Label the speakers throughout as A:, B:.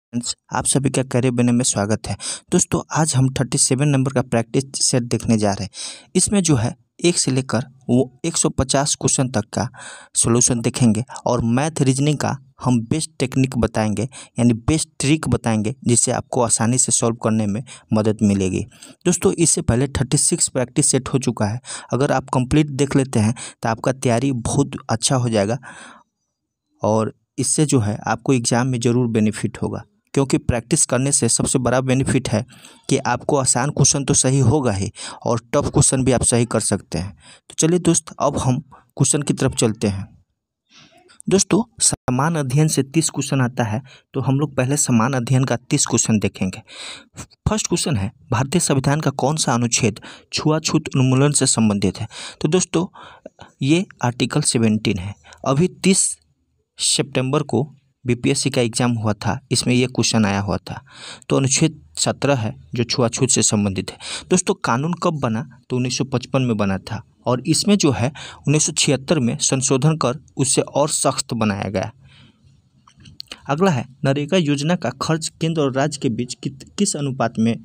A: Friends, आप सभी का करियर बने में स्वागत है। दोस्तों, आज हम 37 नंबर का प्रैक्टिस सेट देखने जा रहे हैं। इसमें जो है 1 से लेकर वो 150 क्वेश्चन तक का सॉल्यूशन देखेंगे और मैथ रीजनिंग का हम बेस्ट टेक्निक बताएंगे, यानी बेस्ट ट्रिक बताएंगे, जिससे आपको आसानी से सॉल्व करने में मदद मिलेगी। दोस्तों, इससे पहले 36 प्रैक्टिस सेट हो चुका है। अगर आप कंप्लीट देख लेते हैं तो आपका तैयारी बहुत अच्छा हो जाएगा और इससे जो है आपको एग्ज़ाम में ज़रूर बेनिफिट होगा, क्योंकि प्रैक्टिस करने से सबसे बड़ा बेनिफिट है कि आपको आसान क्वेश्चन तो सही होगा ही और टफ क्वेश्चन भी आप सही कर सकते हैं। तो चलिए दोस्त, अब हम क्वेश्चन की तरफ चलते हैं। दोस्तों, समान अध्ययन से 30 क्वेश्चन आता है, तो हम लोग पहले समान अध्ययन का 30 क्वेश्चन देखेंगे। फर्स्ट क्वेश्चन है, भारतीय संविधान का कौन सा अनुच्छेद छुआछूत उन्मूलन से संबंधित है? तो दोस्तों, ये आर्टिकल 17 है। अभी 30 सितंबर को बीपीएससी का एग्ज़ाम हुआ था, इसमें ये क्वेश्चन आया हुआ था। तो अनुच्छेद 17 है जो छुआछूत से संबंधित है। दोस्तों, कानून कब बना? तो 1955 में बना था और इसमें जो है 1976 में संशोधन कर उससे और सख्त बनाया गया। अगला है, नरेगा योजना का खर्च केंद्र और राज्य के बीच किस अनुपात में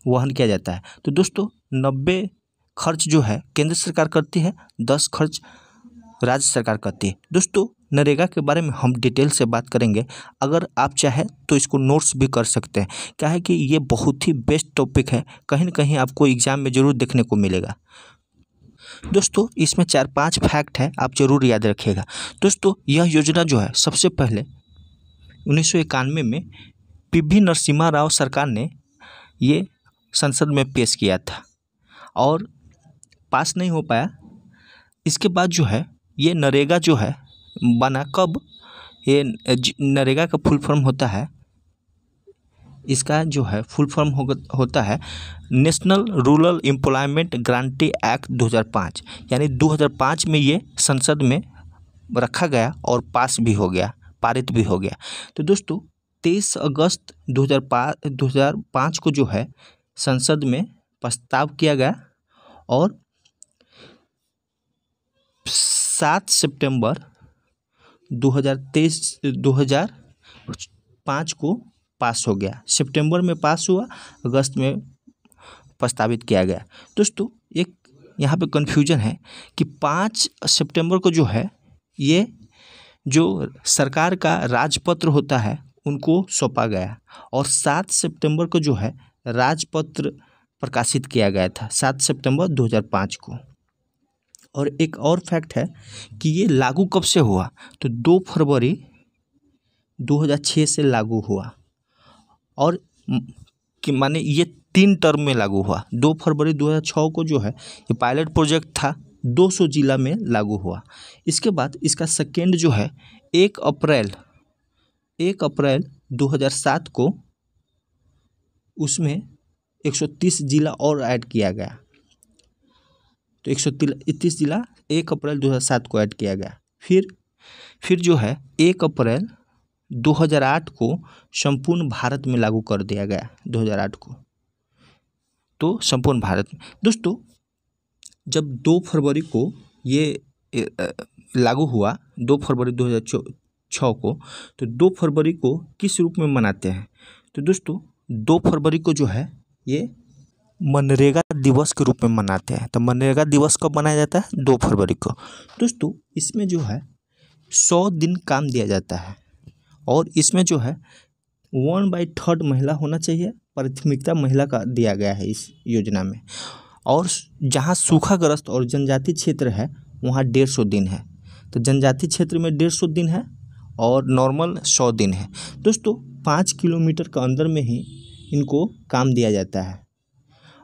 A: वहन किया जाता है? तो दोस्तों, 90 खर्च जो है केंद्र सरकार करती है, 10 खर्च राज्य सरकार करती है। दोस्तों, नरेगा के बारे में हम डिटेल से बात करेंगे। अगर आप चाहें तो इसको नोट्स भी कर सकते हैं। क्या है कि ये बहुत ही बेस्ट टॉपिक है, कहीं ना कहीं आपको एग्जाम में ज़रूर देखने को मिलेगा। दोस्तों, इसमें 4-5 फैक्ट है, आप ज़रूर याद रखिएगा। दोस्तों, यह योजना जो है सबसे पहले 1991 में पीवी नरसिम्हा राव सरकार ने ये संसद में पेश किया था और पास नहीं हो पाया। इसके बाद जो है ये नरेगा जो है बना कब? ये नरेगा का फुल फॉर्म होता है, इसका जो है फुल फॉर्म होता है national rural employment guarantee act 2005, यानी 2005 में ये संसद में रखा गया और पास भी हो गया, पारित भी हो गया। तो दोस्तों, 23 अगस्त 2005 को जो है संसद में प्रस्ताव किया गया और 7 सितंबर 2005 को पास हो गया। सितंबर में पास हुआ, अगस्त में प्रस्तावित किया गया। दोस्तों, एक यहाँ पे कन्फ्यूजन है कि 5 सितंबर को जो है ये जो सरकार का राजपत्र होता है उनको सौंपा गया और 7 सितंबर को जो है राजपत्र प्रकाशित किया गया था, 7 सितंबर 2005 को। और एक और फैक्ट है कि ये लागू कब से हुआ? तो 2 फरवरी 2006 से लागू हुआ और कि माने ये 3 टर्म में लागू हुआ। 2 फरवरी 2006 को जो है ये पायलट प्रोजेक्ट था, 200 जिला में लागू हुआ। इसके बाद इसका सेकेंड जो है 1 अप्रैल 2007 को उसमें 130 जिला और ऐड किया गया। तो 130 जिला 1 अप्रैल 2007 को ऐड किया गया। फिर जो है 1 अप्रैल 2008 को संपूर्ण भारत में लागू कर दिया गया। 2008 को तो संपूर्ण भारत में। दोस्तों, जब 2 फरवरी को ये लागू हुआ, 2 फरवरी 2006 को, तो 2 फरवरी को किस रूप में मनाते हैं? तो दोस्तों, 2 फरवरी को जो है ये मनरेगा दिवस के रूप में मनाते हैं। तो मनरेगा दिवस कब मनाया जाता है? 2 फरवरी को। दोस्तों, इसमें जो है 100 दिन काम दिया जाता है और इसमें जो है 1/3 महिला होना चाहिए, प्राथमिकता महिला का दिया गया है इस योजना में। और जहाँ सूखाग्रस्त और जनजातीय क्षेत्र है वहाँ 150 दिन है। तो जनजातीय क्षेत्र में 150 दिन है और नॉर्मल 100 दिन है। दोस्तों, 5 किलोमीटर के अंदर में ही इनको काम दिया जाता है।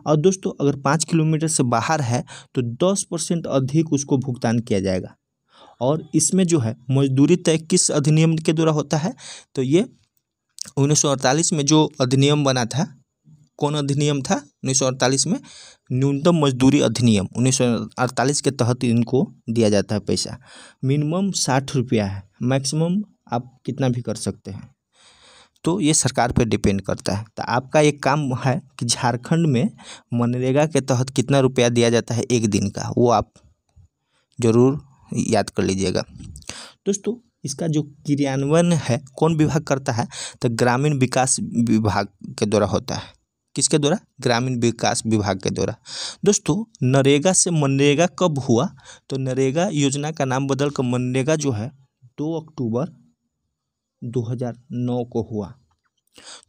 A: और दोस्तों, अगर 5 किलोमीटर से बाहर है तो 10% अधिक उसको भुगतान किया जाएगा। और इसमें जो है मजदूरी तय किस अधिनियम के द्वारा होता है? तो ये 1948 में जो अधिनियम बना था, कौन अधिनियम था? 1948 में न्यूनतम मजदूरी अधिनियम 1948 के तहत इनको दिया जाता है पैसा। मिनिमम 60 रुपया है, मैक्सिमम आप कितना भी कर सकते हैं। तो ये सरकार पे डिपेंड करता है। तो आपका एक काम है कि झारखंड में मनरेगा के तहत कितना रुपया दिया जाता है एक दिन का, वो आप ज़रूर याद कर लीजिएगा। दोस्तों, इसका जो क्रियान्वयन है कौन विभाग करता है, तो ग्रामीण विकास विभाग के द्वारा होता है। किसके द्वारा, ग्रामीण विकास विभाग के द्वारा। दोस्तों नरेगा से मनरेगा कब हुआ, तो नरेगा योजना का नाम बदल कर मनरेगा जो है 2 अक्टूबर 2009 को हुआ।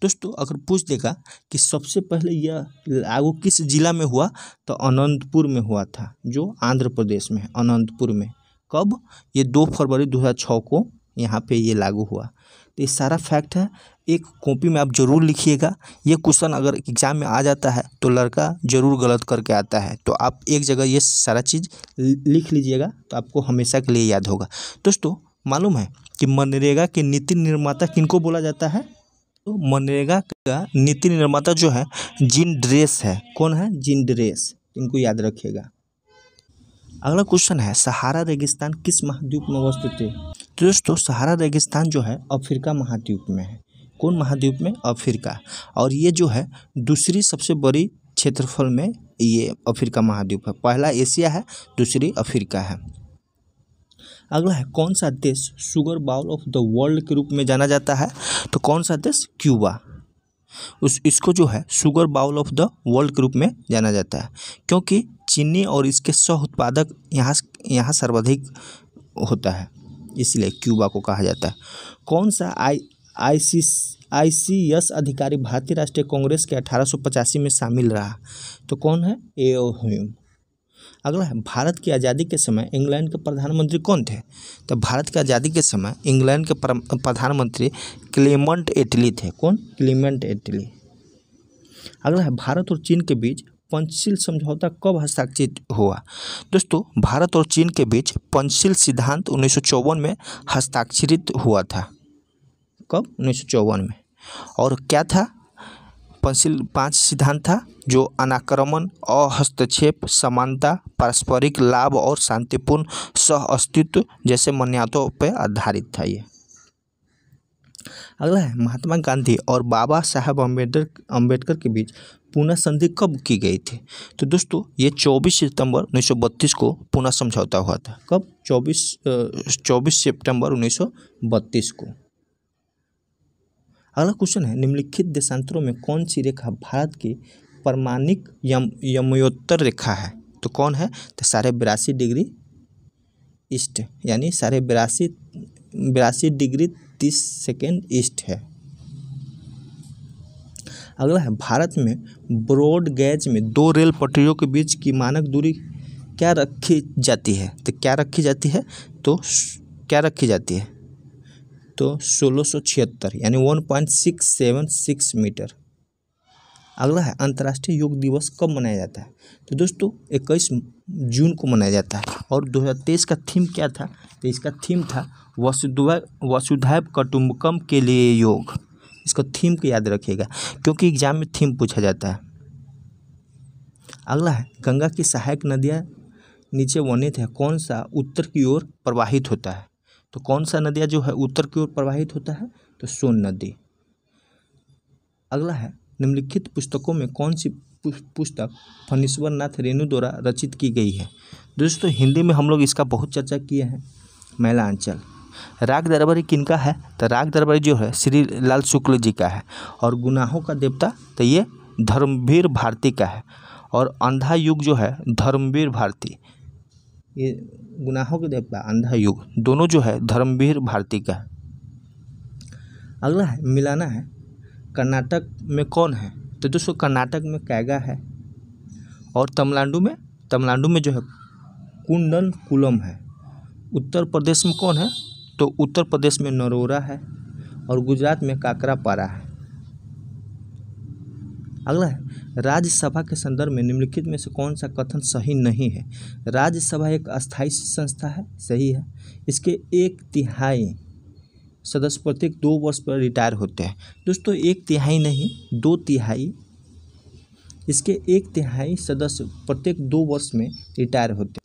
A: दोस्तों अगर पूछ देगा कि सबसे पहले यह लागू किस जिला में हुआ, तो अनंतपुर में हुआ था, जो आंध्र प्रदेश में है, अनंतपुर में। कब, ये 2 फरवरी 2006 को यहाँ पे ये लागू हुआ। तो ये सारा फैक्ट है, एक कॉपी में आप जरूर लिखिएगा। ये क्वेश्चन अगर एग्जाम में आ जाता है तो लड़का जरूर गलत करके आता है, तो आप एक जगह ये सारा चीज़ लिख लीजिएगा, तो आपको हमेशा के लिए याद होगा। दोस्तों मालूम है कि मनरेगा के नीति निर्माता किनको बोला जाता है, तो मनरेगा का नीति निर्माता जो है जीन ड्रेस है। कौन है, जीन ड्रेस, इनको याद रखिएगा। अगला क्वेश्चन है, सहारा रेगिस्तान किस महाद्वीप में अवस्थित है। तो दोस्तों सहारा रेगिस्तान जो है अफ्रीका महाद्वीप में है। कौन महाद्वीप में, अफ्रीका। और ये जो है दूसरी सबसे बड़ी क्षेत्रफल में ये अफ्रीका महाद्वीप है। पहला एशिया है, दूसरी अफ्रीका है। अगला है, कौन सा देश sugar bowl of the world के रूप में जाना जाता है, तो कौन सा देश, क्यूबा। इसको जो है sugar bowl of the world के रूप में जाना जाता है, क्योंकि चीनी और इसके सह उत्पादक यहाँ सर्वाधिक होता है, इसलिए क्यूबा को कहा जाता है। कौन सा ICS अधिकारी भारतीय राष्ट्रीय कांग्रेस के 1885 में शामिल रहा, तो कौन है, A.O. ह्यूम। अगला है, भारत की आज़ादी के समय इंग्लैंड के प्रधानमंत्री कौन थे, तो भारत की आज़ादी के समय इंग्लैंड के प्रधानमंत्री क्लेमेंट एटली थे। कौन, क्लेमेंट एटली। अगला है, भारत और चीन के बीच पंचशील समझौता कब हस्ताक्षरित हुआ। दोस्तों भारत और चीन के बीच पंचशील सिद्धांत 1954 में हस्ताक्षरित हुआ था। कब, 1954 में। और क्या था, पंचशील 5 सिद्धांत था, जो अनाक्रमण, अहस्तक्षेप, समानता, पारस्परिक लाभ और शांतिपूर्ण सह अस्तित्व जैसे मान्यताओं पर आधारित था ये। अगला है, महात्मा गांधी और बाबा साहब अम्बेडकर के बीच पूना संधि कब की गई थी, तो दोस्तों ये 24 सितंबर 1932 को पूना समझौता हुआ था। कब, 24 सितंबर 1932 को। अगला क्वेश्चन है, निम्नलिखित देशांतरों में कौन सी रेखा भारत की परमाणिक यमयोत्तर रेखा है, तो कौन है, तो 82.5 डिग्री ईस्ट, यानी 82 डिग्री 30 सेकेंड ईस्ट है। अगला है, भारत में ब्रॉड गेज में 2 रेल पटरियों के बीच की मानक दूरी क्या रखी जाती है, तो क्या रखी जाती है, तो 1676 यानी 1.676 मीटर। अगला है, अंतर्राष्ट्रीय योग दिवस कब मनाया जाता है, तो दोस्तों 21 जून को मनाया जाता है। और 2023 का थीम क्या था, तो इसका थीम था वसुधैव कुटुंबकम के लिए योग। इसको थीम को याद रखिएगा, क्योंकि एग्जाम में थीम पूछा जाता है। अगला है, गंगा की सहायक नदियाँ नीचे वर्णित है, कौन सा उत्तर की ओर प्रवाहित होता है, तो कौन सा नदियाँ जो है उत्तर की ओर प्रवाहित होता है, तो सोन नदी। अगला है, निम्नलिखित पुस्तकों में कौन सी पुस्तक फणीश्वर नाथ रेणु द्वारा रचित की गई है। दोस्तों हिंदी में हम लोग इसका बहुत चर्चा किए हैं, मैलांचल। राग दरबारी किनका है, तो राग दरबारी जो है श्री लाल शुक्ल जी का है। और गुनाहों का देवता, तो ये धर्मवीर भारती का है। और अंधा युग जो है धर्मवीर भारती, ये गुनाहों के देवता अंधा युग दोनों जो है धर्मवीर भारती का है। अगला है, मिलाना है, कर्नाटक में कौन है, तो दोस्तों कर्नाटक में कैगा है। और तमिलनाडु में जो है कुंडनकुलम है। उत्तर प्रदेश में कौन है, तो उत्तर प्रदेश में नरोरा है। और गुजरात में काकरापारा है। अगला है, राज्यसभा के संदर्भ में निम्नलिखित में से कौन सा कथन सही नहीं है। राज्यसभा एक अस्थायी संस्था है, सही है। इसके 1/3 सदस्य प्रत्येक 2 वर्ष पर रिटायर होते हैं। दोस्तों 1/3 नहीं, 2/3, इसके 1/3 सदस्य प्रत्येक 2 वर्ष में रिटायर होते हैं।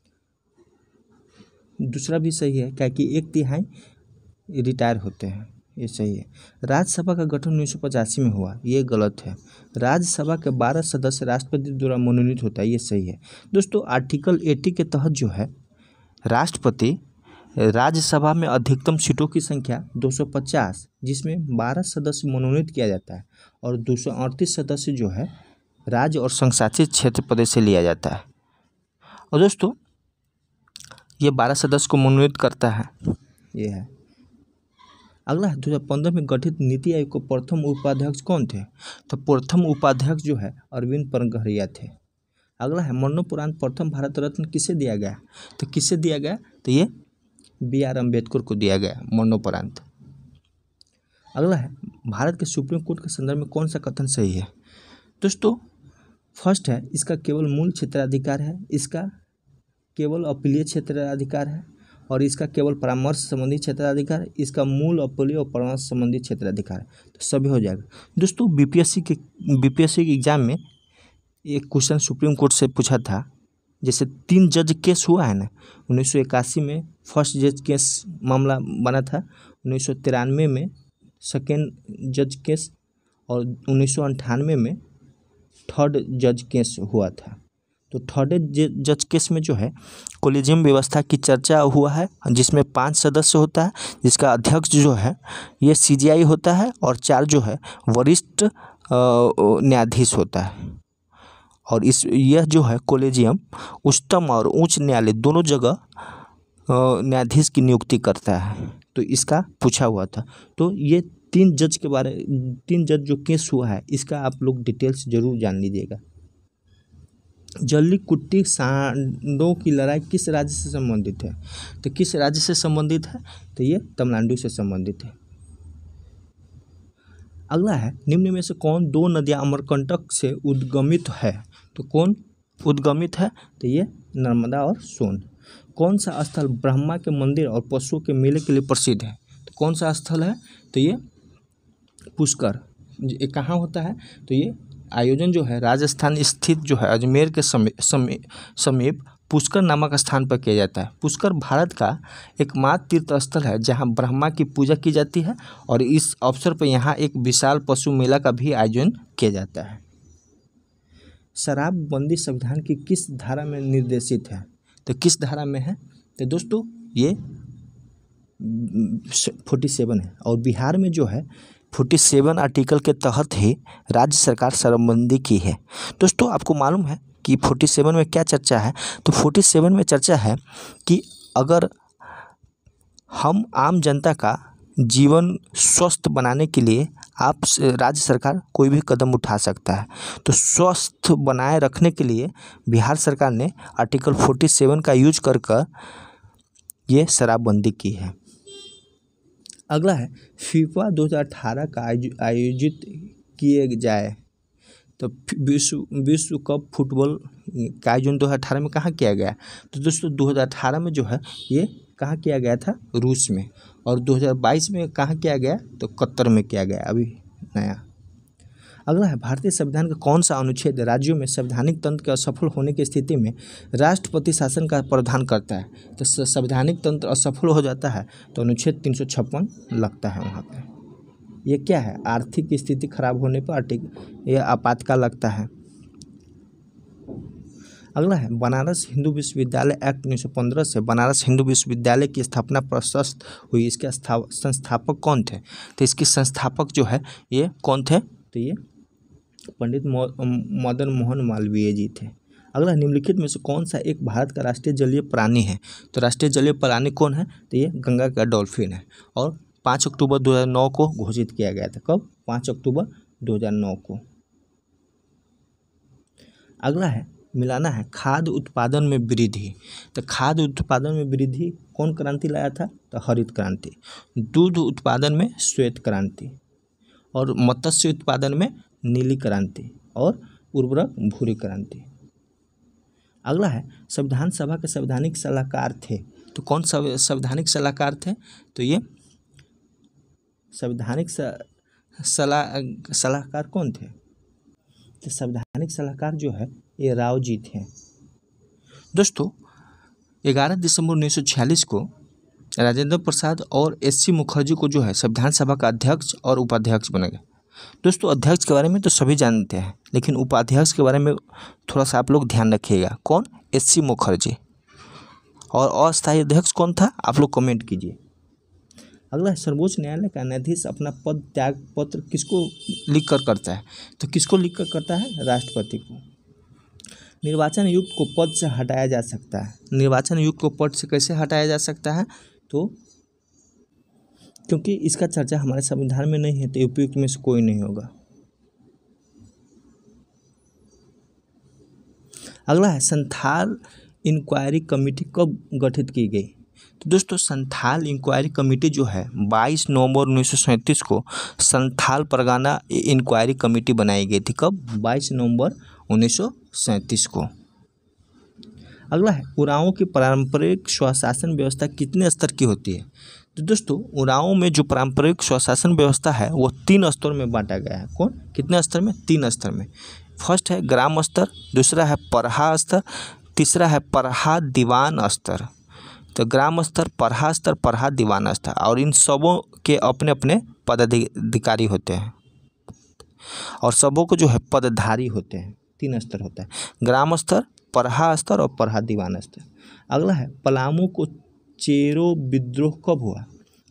A: दूसरा भी सही है, क्या कि 1/3 रिटायर होते हैं, ये सही है। राज्यसभा का गठन 1985 में हुआ, ये गलत है। राज्यसभा के 12 सदस्य राष्ट्रपति द्वारा मनोनीत होता है, ये सही है। दोस्तों आर्टिकल 80 के तहत जो है राष्ट्रपति राज्यसभा में अधिकतम सीटों की संख्या 250, जिसमें 12 सदस्य मनोनीत किया जाता है और 238 सदस्य जो है राज्य और संघ शासित क्षेत्र प्रदेश से लिया जाता है। और दोस्तों ये 12 सदस्य को मनोनीत करता है, ये है। अगला है 2015 में गठित नीति आयोग के प्रथम उपाध्यक्ष कौन थे? तो प्रथम उपाध्यक्ष जो है अरविंद परगहरिया थे। अगला है मरणोपरांत प्रथम भारत रत्न किसे दिया गया? तो किसे दिया गया? तो ये BR अम्बेडकर को दिया गया मरणोपरांत। अगला है भारत के सुप्रीम कोर्ट के संदर्भ में कौन सा कथन सही है? दोस्तों फर्स्ट है इसका केवल मूल क्षेत्राधिकार है, इसका केवल अपीलीय क्षेत्राधिकार है और इसका केवल परामर्श संबंधी क्षेत्राधिकार, इसका मूल अपीलीय और परामर्श संबंधी क्षेत्राधिकार है। तो सभी हो जाएगा। दोस्तों बीपीएससी के एग्जाम में एक क्वेश्चन सुप्रीम कोर्ट से पूछा था, जैसे 3 जज केस हुआ है ना, 1981 में फर्स्ट जज केस मामला बना था, 1993 में सेकेंड जज केस और 1998 में थर्ड जज केस हुआ था। तो थर्ड जज केस में जो है कोलिजियम व्यवस्था की चर्चा हुआ है, जिसमें 5 सदस्य होता है, जिसका अध्यक्ष जो है ये CJI होता है और 4 जो है वरिष्ठ न्यायाधीश होता है। और यह जो है कोलेजियम उच्चतम और उच्च न्यायालय दोनों जगह न्यायाधीश की नियुक्ति करता है। तो इसका पूछा हुआ था। तो ये 3 जज जो केस हुआ है इसका आप लोग डिटेल्स जरूर जान लीजिएगा। जल्लीकुट्टी सांडों की लड़ाई किस राज्य से संबंधित है? तो किस राज्य से संबंधित है? तो ये तमिलनाडु से संबंधित है। अगला है निम्न में से कौन 2 नदियां अमरकंटक से उद्गमित है? तो कौन उद्गमित है? तो ये नर्मदा और सोन। कौन सा स्थल ब्रह्मा के मंदिर और पशुओं के मेले के लिए प्रसिद्ध है? तो कौन सा स्थल है? तो ये पुष्कर। ये कहाँ होता है? तो ये आयोजन जो है राजस्थान स्थित जो है अजमेर के समीप पुष्कर नामक स्थान पर किया जाता है। पुष्कर भारत का एकमात्र तीर्थ स्थल है जहां ब्रह्मा की पूजा की जाती है और इस अवसर पर यहां एक विशाल पशु मेला का भी आयोजन किया जाता है। शराबबंदी संविधान की किस धारा में निर्देशित है? तो किस धारा में है? तो दोस्तों ये 47 है और बिहार में जो है 47 आर्टिकल के तहत ही राज्य सरकार शराबबंदी की है। दोस्तों आपको मालूम है कि 47 में क्या चर्चा है? तो 47 में चर्चा है कि अगर हम आम जनता का जीवन स्वस्थ बनाने के लिए आप राज्य सरकार कोई भी कदम उठा सकता है। तो स्वस्थ बनाए रखने के लिए बिहार सरकार ने आर्टिकल 47 का यूज कर ये शराबबंदी की है। अगला है फीफा 2018 का आयोजित किए जाए तो विश्व कप फुटबॉल का आयोजन 2018 में कहाँ किया गया? तो दोस्तों 2018 में जो है ये कहाँ किया गया था? रूस में। और 2022 में कहाँ किया गया? तो कतर में किया गया अभी नया। अगला है भारतीय संविधान का कौन सा अनुच्छेद राज्यों में संवैधानिक तंत्र के असफल होने की स्थिति में राष्ट्रपति शासन का प्रावधान करता है? तो संवैधानिक तंत्र असफल हो जाता है तो अनुच्छेद 356 लगता है वहाँ पे। ये क्या है? आर्थिक स्थिति खराब होने पर यह आपातकाल लगता है। अगला है बनारस हिंदू विश्वविद्यालय एक्ट 1915 से बनारस हिंदू विश्वविद्यालय की स्थापना प्रशस्त हुई। इसके संस्थापक कौन थे? तो इसके संस्थापक जो है ये कौन थे? तो ये पंडित मदन मोहन मालवीय जी थे। अगला निम्नलिखित में से कौन सा एक भारत का राष्ट्रीय जलीय प्राणी है? तो राष्ट्रीय जलीय प्राणी कौन है? तो ये गंगा का डॉल्फिन है और 5 अक्टूबर 2009 को घोषित किया गया था। कब? 5 अक्टूबर 2009 को। अगला है मिलाना है खाद्य उत्पादन में वृद्धि। तो खाद्य उत्पादन में वृद्धि कौन क्रांति लाया था? तो हरित क्रांति। दूध उत्पादन में श्वेत क्रांति और मत्स्य उत्पादन में नीली क्रांति और उर्वरक भूरी क्रांति। अगला है संविधान सभा के संवैधानिक सलाहकार थे। तो कौन संवैधानिक सलाहकार थे? तो ये संवैधानिक सलाहकार कौन थे? तो संवैधानिक सलाहकार जो है ये राव जी थे। दोस्तों 11 दिसंबर 1946 को राजेंद्र प्रसाद और SC मुखर्जी को जो है संविधान सभा का अध्यक्ष और उपाध्यक्ष बना गया। दोस्तों अध्यक्ष के बारे में तो सभी जानते हैं, लेकिन उपाध्यक्ष के बारे में थोड़ा सा आप लोग ध्यान रखिएगा। कौन? SC मुखर्जी। और अस्थायी अध्यक्ष कौन था, आप लोग कमेंट कीजिए। अगला, सर्वोच्च न्यायालय का न्यायाधीश अपना पद त्याग पत्र किसको लिख कर करता है, तो किसको लिख कर करता है, राष्ट्रपति को। निर्वाचन आयुक्त को पद से हटाया जा सकता है। निर्वाचन आयुक्त को पद से कैसे हटाया जा सकता है, तो क्योंकि इसका चर्चा हमारे संविधान में नहीं है तो उपयुक्त में से कोई नहीं होगा। अगला है, संथाल इंक्वायरी कमेटी कब गठित की गई, तो दोस्तों संथाल इंक्वायरी कमेटी जो है 22 नवंबर 1937 को संथाल परगना इंक्वायरी कमेटी बनाई गई थी। कब, 22 नवंबर 1937 को। अगला है, उरांव की पारंपरिक स्वशासन व्यवस्था कितने स्तर की होती है, तो दोस्तों उरांव में जो पारंपरिक स्वशासन व्यवस्था है वो 3 स्तरों में बांटा गया है। कौन, कितने स्तर में, 3 स्तर में। फर्स्ट है ग्राम स्तर, दूसरा है परहा स्तर, तीसरा है परहा दीवान स्तर। तो ग्राम स्तर, परहा स्तर, परहा दीवान स्तर, और इन सबों के अपने अपने पदाधिकारी होते हैं और सबों को जो है पदधारी होते हैं। 3 स्तर होता है, ग्राम स्तर, परहा स्तर और परहा दीवान स्तर। अगला है, पलामू को चेरो विद्रोह कब हुआ,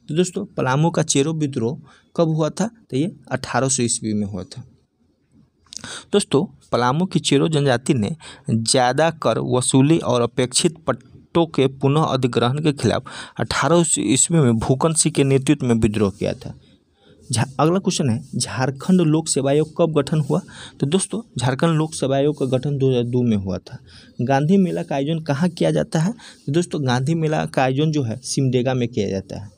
A: तो दोस्तों पलामू का चेरो विद्रोह कब हुआ था, तो ये 1800 ईस्वी में हुआ था। दोस्तों पलामू की चेरो जनजाति ने ज़्यादा कर वसूली और अपेक्षित पट्टों के पुनः अधिग्रहण के खिलाफ 1800 ईस्वी में भूकन सिंह के नेतृत्व में विद्रोह किया था। अगला क्वेश्चन है, झारखंड लोक सेवा आयोग कब गठन हुआ, तो दोस्तों झारखंड लोक सेवा आयोग का गठन 2002 में हुआ था। गांधी मेला का आयोजन कहाँ किया जाता है, तो दोस्तों गांधी मेला का आयोजन जो है सिमडेगा में किया जाता है।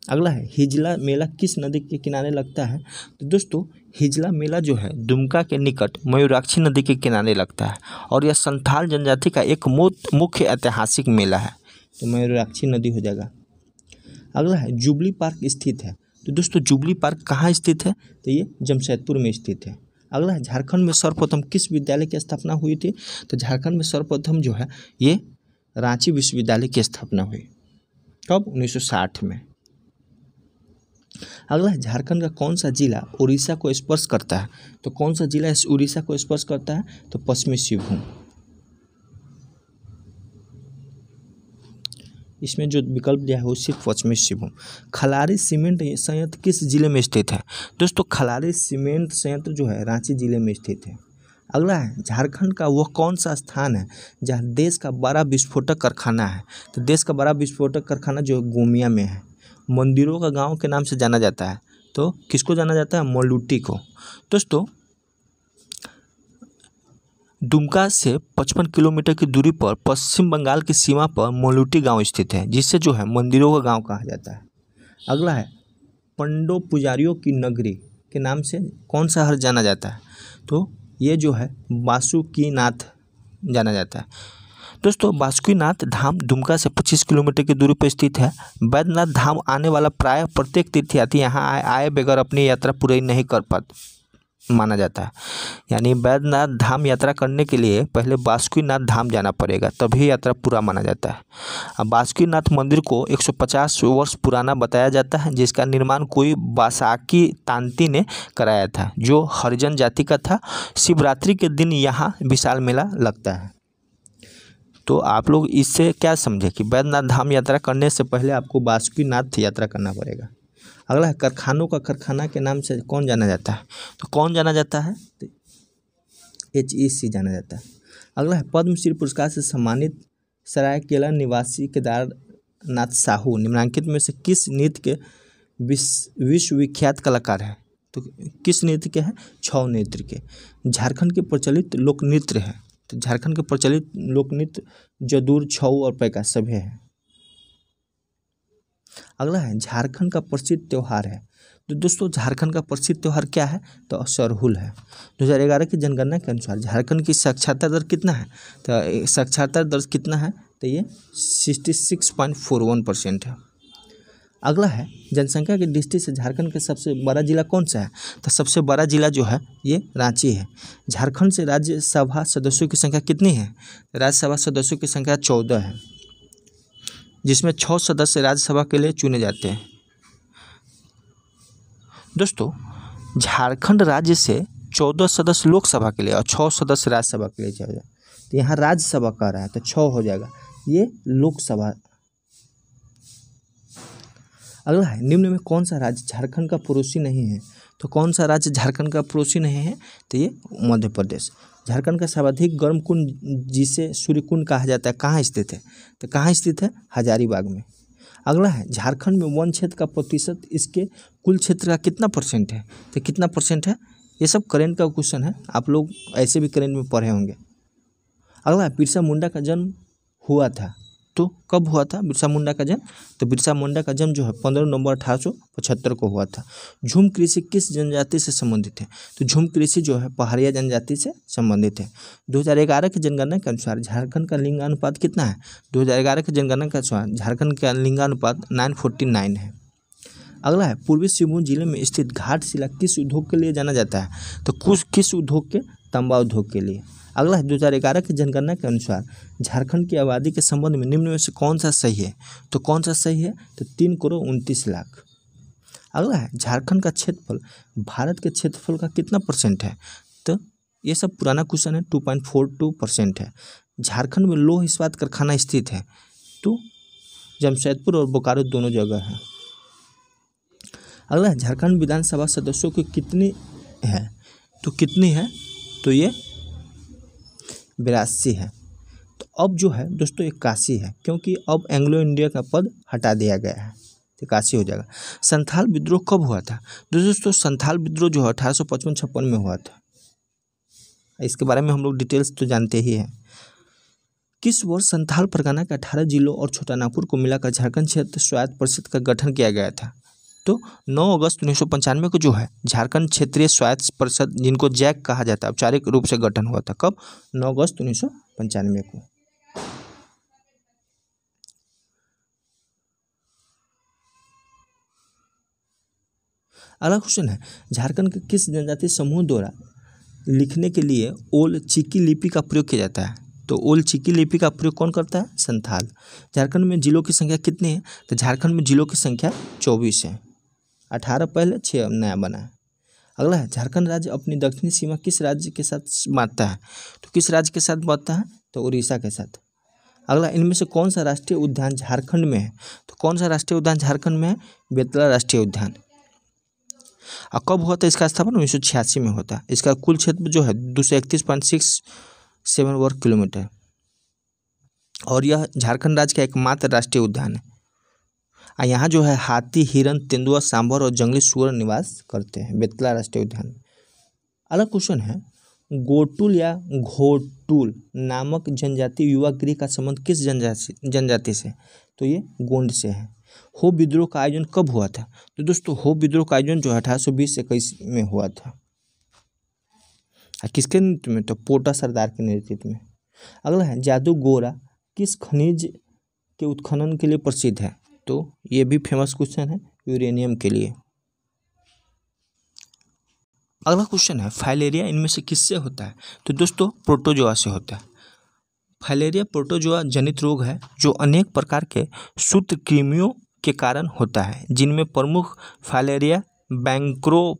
A: अगला है, हिजला मेला किस नदी के किनारे लगता है, तो दोस्तों हिजला मेला जो है दुमका के निकट मयूराक्षी नदी के किनारे लगता है और यह संथाल जनजाति का एक मुख्य ऐतिहासिक मेला है, तो मयूराक्षी नदी हो जाएगा। अगला है, जुबली पार्क स्थित है, तो दोस्तों जुबली पार्क कहाँ स्थित है, तो ये जमशेदपुर में स्थित है। अगला है, झारखंड में सर्वप्रथम किस विद्यालय की स्थापना हुई थी, तो झारखंड में सर्वप्रथम जो है ये रांची विश्वविद्यालय की स्थापना हुई। कब, 1960 में। अगला है, झारखंड का कौन सा जिला उड़ीसा को स्पर्श करता है, तो कौन सा जिला इस उड़ीसा को स्पर्श करता है, तो पश्चिमी सिंहभूम। इसमें जो विकल्प दिया है वो सिर्फ पश्चिमी सिंहभूम। खलारी सीमेंट संयंत्र किस जिले में स्थित है, दोस्तों खलारी सीमेंट संयंत्र जो है रांची जिले में स्थित है। अगला है, झारखंड का वह कौन सा स्थान है जहाँ देश का बड़ा विस्फोटक कारखाना है, तो देश का बड़ा विस्फोटक कारखाना जो गोमिया में है। मंदिरों का गांव के नाम से जाना जाता है, तो किसको जाना जाता है, मलुटी को। दोस्तों दुमका से 55 किलोमीटर की दूरी पर पश्चिम बंगाल की सीमा पर मलुटी गांव स्थित है, जिससे जो है मंदिरों का गांव कहा जाता है। अगला है, पंडो पुजारियों की नगरी के नाम से कौन सा शहर जाना जाता है, तो ये जो है बासुकीनाथ जाना जाता है। दोस्तों बासुकीनाथ धाम दुमका से 25 किलोमीटर की दूरी पर स्थित है। बैद्यनाथ धाम आने वाला प्रायः प्रत्येक तीर्थयात्री यहाँ आए बगैर अपनी यात्रा पूरी नहीं कर पाता माना जाता है। यानी बैद्यनाथ धाम यात्रा करने के लिए पहले बासुकीनाथ धाम जाना पड़ेगा, तभी यात्रा पूरा माना जाता है। अब बासुकीनाथ मंदिर को 150 वर्ष पुराना बताया जाता है, जिसका निर्माण कोई बासाकी तांती ने कराया था, जो हरिजन जाति का था। शिवरात्रि के दिन यहाँ विशाल मेला लगता है। तो आप लोग इससे क्या समझे कि बैद्यनाथ धाम यात्रा करने से पहले आपको बासुकीनाथ यात्रा करना पड़ेगा। अगला है, कारखानों का कारखाना के नाम से कौन जाना जाता है, तो कौन जाना जाता है, तो HEC जाना जाता है। अगला है, पद्मश्री पुरस्कार से सम्मानित सरायकेला निवासी केदारनाथ साहू निम्नलिखित में से किस नृत्य के विश्वविख्यात कलाकार है, तो किस नृत्य के हैं, छऊ नृत्य के। झारखंड के प्रचलित लोक नृत्य है, तो झारखंड के प्रचलित लोक नृत्य जदूर, छऊ और पैका सभी है। अगला है, झारखंड का प्रसिद्ध त्यौहार है, तो दोस्तों झारखंड का प्रसिद्ध त्यौहार क्या है, तो सरहुल है। 2011 की जनगणना के अनुसार झारखंड की साक्षरता दर कितना है, तो साक्षरता दर कितना है, तो ये 66.41% है। अगला है, जनसंख्या की दृष्टि से झारखंड का सबसे बड़ा जिला कौन सा है, तो सबसे बड़ा जिला जो है ये रांची है। झारखंड से राज्यसभा सदस्यों की संख्या कितनी है, राज्यसभा सदस्यों की संख्या 14 है, जिसमें 6 सदस्य राज्यसभा के लिए चुने जाते हैं। दोस्तों झारखंड राज्य से 14 सदस्य लोकसभा के लिए और 6 सदस्य राज्यसभा के लिए चाहिए, तो यहाँ राज्यसभा का रहा है तो 6 हो जाएगा। ये लोकसभा। अगला है, निम्न में कौन सा राज्य झारखंड का पड़ोसी नहीं है? तो कौन सा राज्य झारखंड का पड़ोसी नहीं है? तो ये मध्य प्रदेश। झारखंड का सर्वाधिक गर्म कुंड जिसे सूर्य कुंड कहा जाता है कहाँ स्थित है? तो कहाँ स्थित है? हजारीबाग में। अगला है, झारखंड में वन क्षेत्र का प्रतिशत इसके कुल क्षेत्र का कितना परसेंट है? तो कितना परसेंट है? ये सब करंट का क्वेश्चन है, आप लोग ऐसे भी करंट में पढ़े होंगे। अगला है, बिरसा मुंडा का जन्म हुआ था, तो कब हुआ था बिरसा मुंडा का जन्म? तो बिरसा मुंडा का जन्म जो है 15 नवंबर 1875 को हुआ था। झूम कृषि किस जनजाति से संबंधित है? तो झूम कृषि जो है पहाड़िया जनजाति से संबंधित है। 2011 की जनगणना के अनुसार झारखंड का लिंगानुपात कितना है? 2011 की जनगणना के अनुसार झारखंड का लिंगानुपात 9:49 है। अगला है, पूर्वी सिंहभूम जिले में स्थित घाटशिला किस उद्योग के लिए जाना जाता है? तो किस उद्योग के? तांबा उद्योग के लिए। अगला है, 2011 की जनगणना के अनुसार झारखंड की आबादी के संबंध में निम्न में से कौन सा सही है? तो कौन सा सही है? तो 3,29,00,000। अगला है, झारखंड का क्षेत्रफल भारत के क्षेत्रफल का कितना परसेंट है? तो ये सब पुराना क्वेश्चन है, 2.42% है। झारखंड में लौह इस्पात कारखाना स्थित है, तो जमशेदपुर और बोकारो दोनों जगह है। अगला है, झारखंड विधानसभा सदस्यों की कितनी है? तो कितनी है? तो ये 82 है। तो अब जो है दोस्तों 81 है, क्योंकि अब एंग्लो इंडिया का पद हटा दिया गया है, तो 81 हो जाएगा। संथाल विद्रोह कब हुआ था? तो दोस्तों संथाल विद्रोह जो है 1855-56 में हुआ था। इसके बारे में हम लोग डिटेल्स तो जानते ही हैं। किस वर्ष संथाल परगना के 18 जिलों और छोटानागपुर को मिलाकर झारखंड क्षेत्र स्वायत्त परिषद का गठन किया गया था? तो 9 अगस्त 1995 को जो है झारखंड क्षेत्रीय स्वायत्त परिषद, जिनको जैक कहा जाता है, औपचारिक रूप से गठन हुआ था। कब? 9 अगस्त 1995 को। अगला क्वेश्चन है, झारखंड के किस जनजातीय समूह द्वारा लिखने के लिए ओल चिकी लिपि का प्रयोग किया जाता है? तो ओल चिकी लिपि का प्रयोग कौन करता है? संथाल। झारखंड में जिलों की संख्या कितनी है? तो झारखंड में जिलों की संख्या 24 है। 18 पहले, 6 नया बना है। अगला है, झारखंड राज्य अपनी दक्षिणी सीमा किस राज्य के साथ बांटता है? तो किस राज्य के साथ बांटता है? तो उड़ीसा के साथ। अगला, इनमें से कौन सा राष्ट्रीय उद्यान झारखंड में है? तो कौन सा राष्ट्रीय उद्यान झारखंड में है? बेतला राष्ट्रीय उद्यान। और कब हुआ था इसका स्थापना? 1986 में होता है। इसका कुल क्षेत्र जो है 231.67 वर्ग किलोमीटर, और यह झारखंड राज्य का एकमात्र राष्ट्रीय उद्यान है। यहाँ जो है हाथी, हिरन, तेंदुआ, सांभर और जंगली सुअर निवास करते हैं बेतला राष्ट्रीय उद्यान। अलग क्वेश्चन है, गोटुल या घोटुल नामक जनजाति युवा गृह का संबंध किस जनजाति से? तो ये गोंड से है। हो विद्रोह का आयोजन कब हुआ था? तो दोस्तों हो विद्रोह का आयोजन जो 1820-21 में हुआ था। किसके नेतृत्व में? तो पोटा सरदार के नेतृत्व में। अगला है, जादू गोरा किस खनिज के उत्खनन के लिए प्रसिद्ध है? तो ये भी फेमस क्वेश्चन है, यूरेनियम के लिए। अगला क्वेश्चन है, फाइलेरिया इनमें से किससे होता है? तो दोस्तों प्रोटोजोआ से होता है। फाइलेरिया प्रोटोजोआ जनित रोग है जो अनेक प्रकार के सूत्रकृमियों के कारण होता है, जिनमें प्रमुख फाइलेरिया बैंक्रोफटाई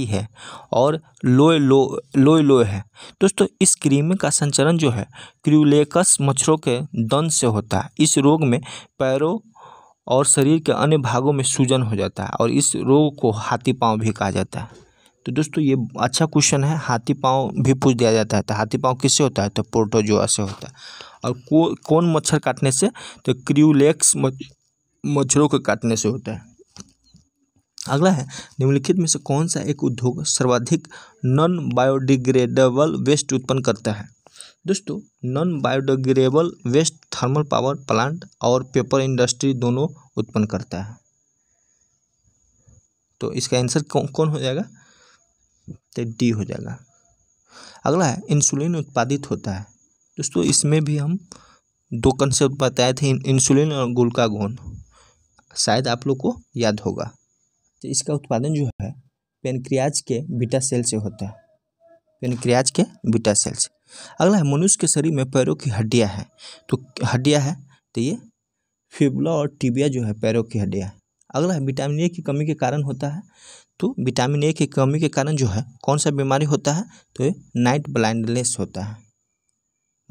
A: है और लोय है। दोस्तों इस कृमि का संचरण जो है क्यूलेक्स मच्छरों के दंश से होता है। इस रोग में पैरों और शरीर के अन्य भागों में सूजन हो जाता है, और इस रोग को हाथी पाँव भी कहा जाता है। तो दोस्तों ये अच्छा क्वेश्चन है, हाथी पाँव भी पूछ दिया जाता है। तो हाथी पाँव किससे होता है? तो प्रोटोजोआ से होता है। और कौन मच्छर काटने से? तो क्यूलेक्स मच्छरों के काटने से होता है। अगला है, निम्नलिखित में से कौन सा एक उद्योग सर्वाधिक नॉन बायोडिग्रेडेबल वेस्ट उत्पन्न करता है? दोस्तों non biodegradable waste thermal power plant और पेपर इंडस्ट्री दोनों उत्पन्न करता है। तो इसका आंसर कौन हो जाएगा? तो डी हो जाएगा। अगला है, इंसुलिन उत्पादित होता है। दोस्तों इसमें भी हम 2 कंसेप्ट बताए थे, इंसुलिन और ग्लूकागोन, शायद आप लोग को याद होगा। तो इसका उत्पादन जो है पेनक्रियाज के बीटा सेल से होता है, पेनक्रियाज के बीटा सेल से। अगला है, मनुष्य के शरीर में पैरों की हड्डियां हैं। तो हड्डियां हैं, तो ये फिबुला और टिबिया जो है पैरों की हड्डियां। अगला है, विटामिन ए की कमी के कारण होता है। तो विटामिन ए की कमी के कारण जो है कौन सा बीमारी होता है? तो ये नाइट ब्लाइंडनेस होता है।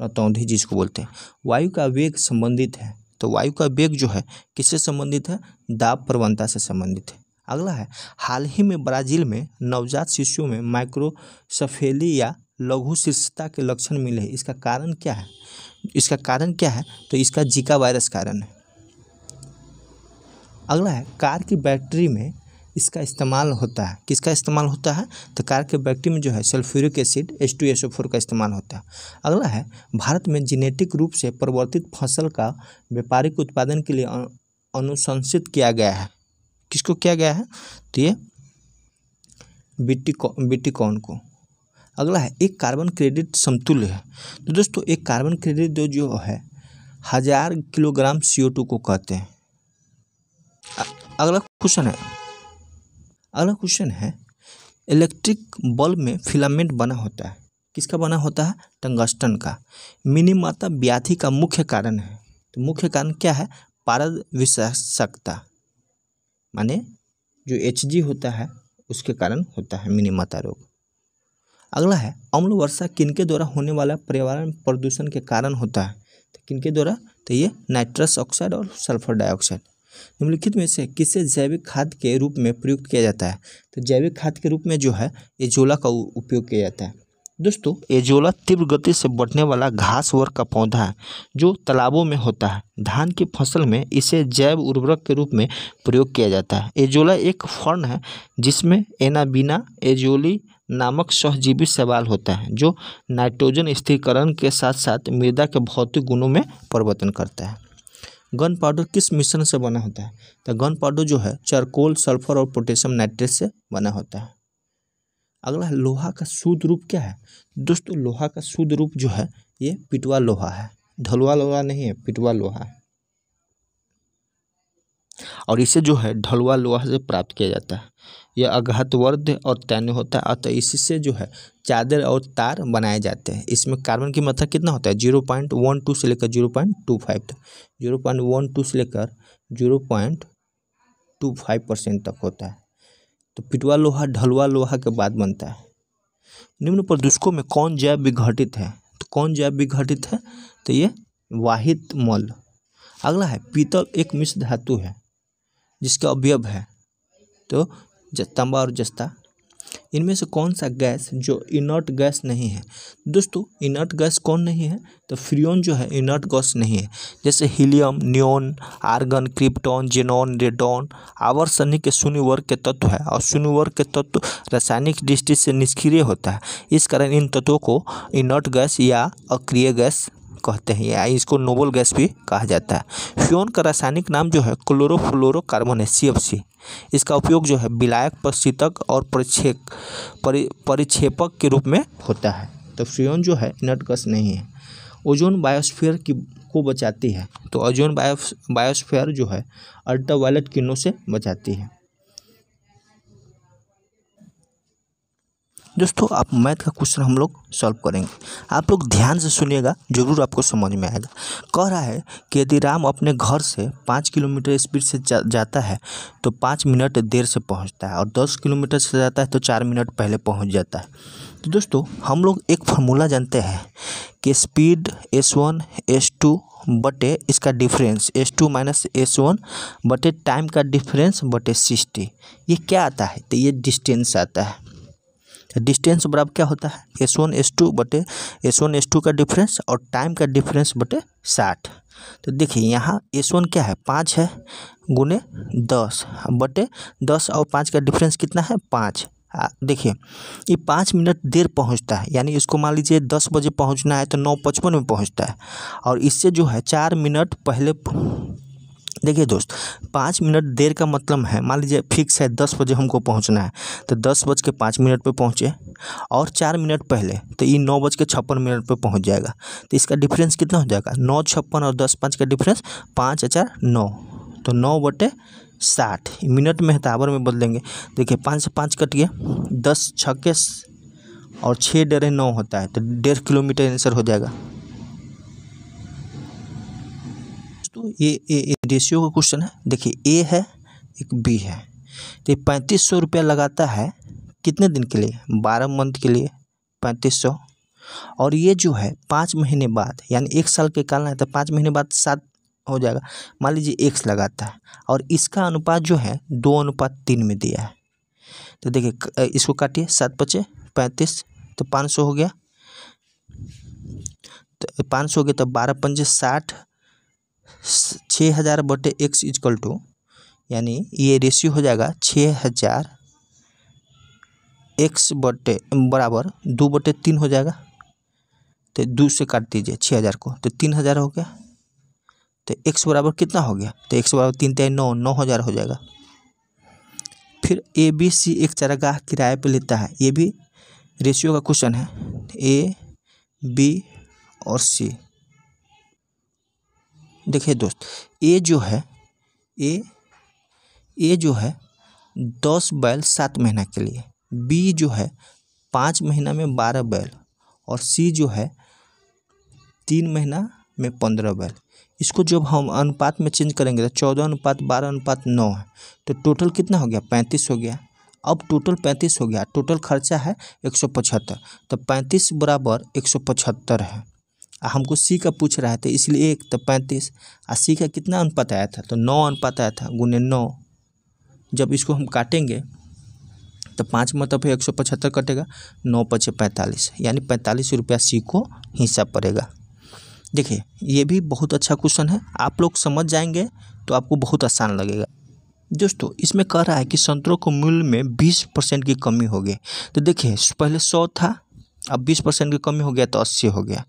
A: रतौंधी जिसको बोलते हैं। वायु का वेग संबंधित है, तो वायु का वेग जो है किससे संबंधित है? दाब प्रवणता से संबंधित है। अगला है, हाल ही में ब्राजील में नवजात शिशुओं में माइक्रोसेफेली या लघु शीर्षता के लक्षण मिले हैं। इसका कारण क्या है? इसका कारण क्या है? तो इसका जीका वायरस कारण है। अगला है, कार की बैटरी में इसका इस्तेमाल होता है। किसका इस्तेमाल होता है? तो कार के बैटरी में जो है सल्फ्यूरिक एसिड H2SO4 का इस्तेमाल होता है। अगला है, भारत में जेनेटिक रूप से परिवर्तित फसल का व्यापारिक उत्पादन के लिए अनुशंसित किया गया है। किसको किया गया है? तो ये बिटिकॉन को। अगला है, एक कार्बन क्रेडिट समतुल्य है। तो दोस्तों एक कार्बन क्रेडिट जो है 1000 किलोग्राम CO2 को कहते हैं। अगला क्वेश्चन है, इलेक्ट्रिक बल्ब में फिलामेंट बना होता है। किसका बना होता है? टंगस्टन का। मिनीमाता व्याधि का मुख्य कारण है। तो मुख्य कारण क्या है? पारदर्शकता, माने जो HG होता है उसके कारण होता है मिनीमाता रोग। अगला है, अम्ल वर्षा किनके द्वारा होने वाला पर्यावरण प्रदूषण के कारण होता है? तो किनके द्वारा? तो ये नाइट्रस ऑक्साइड और सल्फर डाइऑक्साइड। निम्नलिखित में से किसे जैविक खाद के रूप में प्रयुक्त किया जाता है? तो जैविक खाद के रूप में जो है एजोला का उपयोग किया जाता है। दोस्तों एजोला तीव्र गति से बढ़ने वाला घास वर्ग का पौधा है जो तालाबों में होता है। धान की फसल में इसे जैव उर्वरक के रूप में प्रयोग किया जाता है। एजोला एक फर्न है जिसमें एनाबीना एजोली नामक सहजीवी शैवाल होता है जो नाइट्रोजन स्थिरीकरण के साथ साथ मृदा के भौतिक गुणों में परिवर्तन करता है। गन पाउडर किस मिश्रण से बना होता है? तो गन पाउडर जो है चारकोल, सल्फर और पोटेशियम नाइट्रेट से बना होता है। अगला लोहा का शुद्ध रूप क्या है? दोस्तों लोहा का शुद्ध रूप जो है ये पिटवा लोहा है, ढलुआ लोहा नहीं है, पिटवा लोहा है। और इसे जो है ढलुआ लोहा से प्राप्त किया जाता है। यह अघातवर्ध और तैन्य होता है, अतः इससे जो है चादर और तार बनाए जाते हैं। इसमें कार्बन की मात्रा कितना होता है? 0.12 से लेकर 0.25 तक, 0.12 से लेकर 0.25% तक होता है। तो पिटवा लोहा ढलुआ लोहा के बाद बनता है। निम्न प्रदूषकों में कौन जैव विघटित है? तो कौन जैव विघटित है? तो ये वाहित मल। अगला है, पीतल एक मिश्र धातु है जिसका अवयव है तो तांबा और जस्ता। इनमें से कौन सा गैस जो इनर्ट गैस नहीं है? दोस्तों इनर्ट गैस कौन नहीं है? तो फ्रियोन जो है इनर्ट गैस नहीं है। जैसे helium, neon, argon, krypton, xenon, radon आवर्त सारणी के शून्य वर्ग के तत्व है और शून्य वर्ग के तत्व रासायनिक दृष्टि से निष्क्रिय होता है। इस कारण इन तत्वों को इनर्ट गैस या अक्रिय गैस कहते हैं या इसको नोबल गैस भी कहा जाता है। फ्रियोन का रासायनिक नाम जो है क्लोरोफ्लोरोकार्बन है, CFC। इसका उपयोग जो है विलायक, प्रशीतक और परिक्षेपक के रूप में होता है। तो फ्रियोन जो है इनर्ट गैस नहीं है। ओजोन बायोस्फीयर को बचाती है। तो ओजोन बायोस्फीयर जो है अल्ट्रावायलेट किरणों से बचाती है। दोस्तों आप मैथ का क्वेश्चन हम लोग सॉल्व करेंगे, आप लोग ध्यान से सुनिएगा, जरूर आपको समझ में आएगा। कह रहा है कि यदि राम अपने घर से 5 किलोमीटर स्पीड से जाता है तो 5 मिनट देर से पहुंचता है और 10 किलोमीटर से जाता है तो 4 मिनट पहले पहुंच जाता है। तो दोस्तों हम लोग एक फार्मूला जानते हैं कि स्पीड S1 S2 बटे इसका डिफरेंस S2 माइनस S1 बटे टाइम का डिफरेंस बटे 60। ये क्या आता है? तो ये डिस्टेंस आता है। डिस्टेंस बराबर क्या होता है? S1 S2 बटे S1 S2 का डिफरेंस और टाइम का डिफरेंस बटे 60। तो देखिए यहाँ S1 क्या है? 5 है गुने 10 बटे 10 और 5 का डिफरेंस कितना है? 5। देखिए ये 5 मिनट देर पहुंचता है, यानी इसको मान लीजिए 10 बजे पहुंचना है तो 9:55 में पहुंचता है और इससे जो है 4 मिनट पहले। देखिए दोस्त 5 मिनट देर का मतलब है, मान लीजिए फिक्स है 10 बजे हमको पहुंचना है तो 10:05 पे पहुँचे और 4 मिनट पहले तो ये 9:56 पे पहुंच जाएगा। तो इसका डिफरेंस कितना हो जाएगा? 9:56 और 10:05 का डिफरेंस 5 × 4 9, तो 9/60 मिनट में है तो आवर में बदलेंगे। देखिए 5 से 5 कट गया, 10 छक्के और 6 डेढ़ 9 होता है तो 1.5 किलोमीटर आंसर हो जाएगा। तो ये रेशियो का क्वेश्चन है। देखिए A है एक B है, तो 3500 रुपया लगाता है कितने दिन के लिए? 12 मंथ के लिए 3500 और ये जो है 5 महीने बाद यानी 1 साल के निकालना है तो 5 महीने बाद 7 हो जाएगा। मान लीजिए x लगाता है और इसका अनुपात जो है 2:3 में दिया है। तो देखिए इसको काटिए, 7 × 5 = 35, तो 500 हो गया। तो 500 हो गया तो 12 × 5 = 60, 6000/x = यानी ये रेशियो हो जाएगा 6000 x बराबर 2/3 हो जाएगा। तो 2 से काट दीजिए 6000 को, तो 3000 हो गया। तो x बराबर कितना हो गया? तो x बराबर 3 × 9 = 9000 हो जाएगा। फिर ABC एक चारागाह किराए पे लेता है, ये भी रेशियो का क्वेश्चन है। A, B और C। देखिए दोस्त, A जो है 10 बैल 7 महीना के लिए, B जो है 5 महीना में 12 बैल और C जो है 3 महीना में 15 बैल। इसको जब हम अनुपात में चेंज करेंगे तो 14:12:9 है। तो टोटल कितना हो गया? 35 हो गया। अब टोटल 35 हो गया, टोटल खर्चा है 175, तो 35 बराबर 175 है। हमको C का पूछ रहा है तो इसलिए 1 तो 35, और C का कितना अनुपात आया था? तो 9 अनुपात आया था, गुने 9। जब इसको हम काटेंगे तो 5 मतलब 175 कटेगा, 9 × 5 = 45, यानी 45 रुपया C को हिस्सा पड़ेगा। देखिए ये भी बहुत अच्छा क्वेश्चन है, आप लोग समझ जाएंगे तो आपको बहुत आसान लगेगा। दोस्तों इसमें कह रहा है कि संतरों को मूल्य में 20% की कमी हो गई। तो देखिए पहले 100 था, अब 20% की कमी हो गया तो 80 हो गया।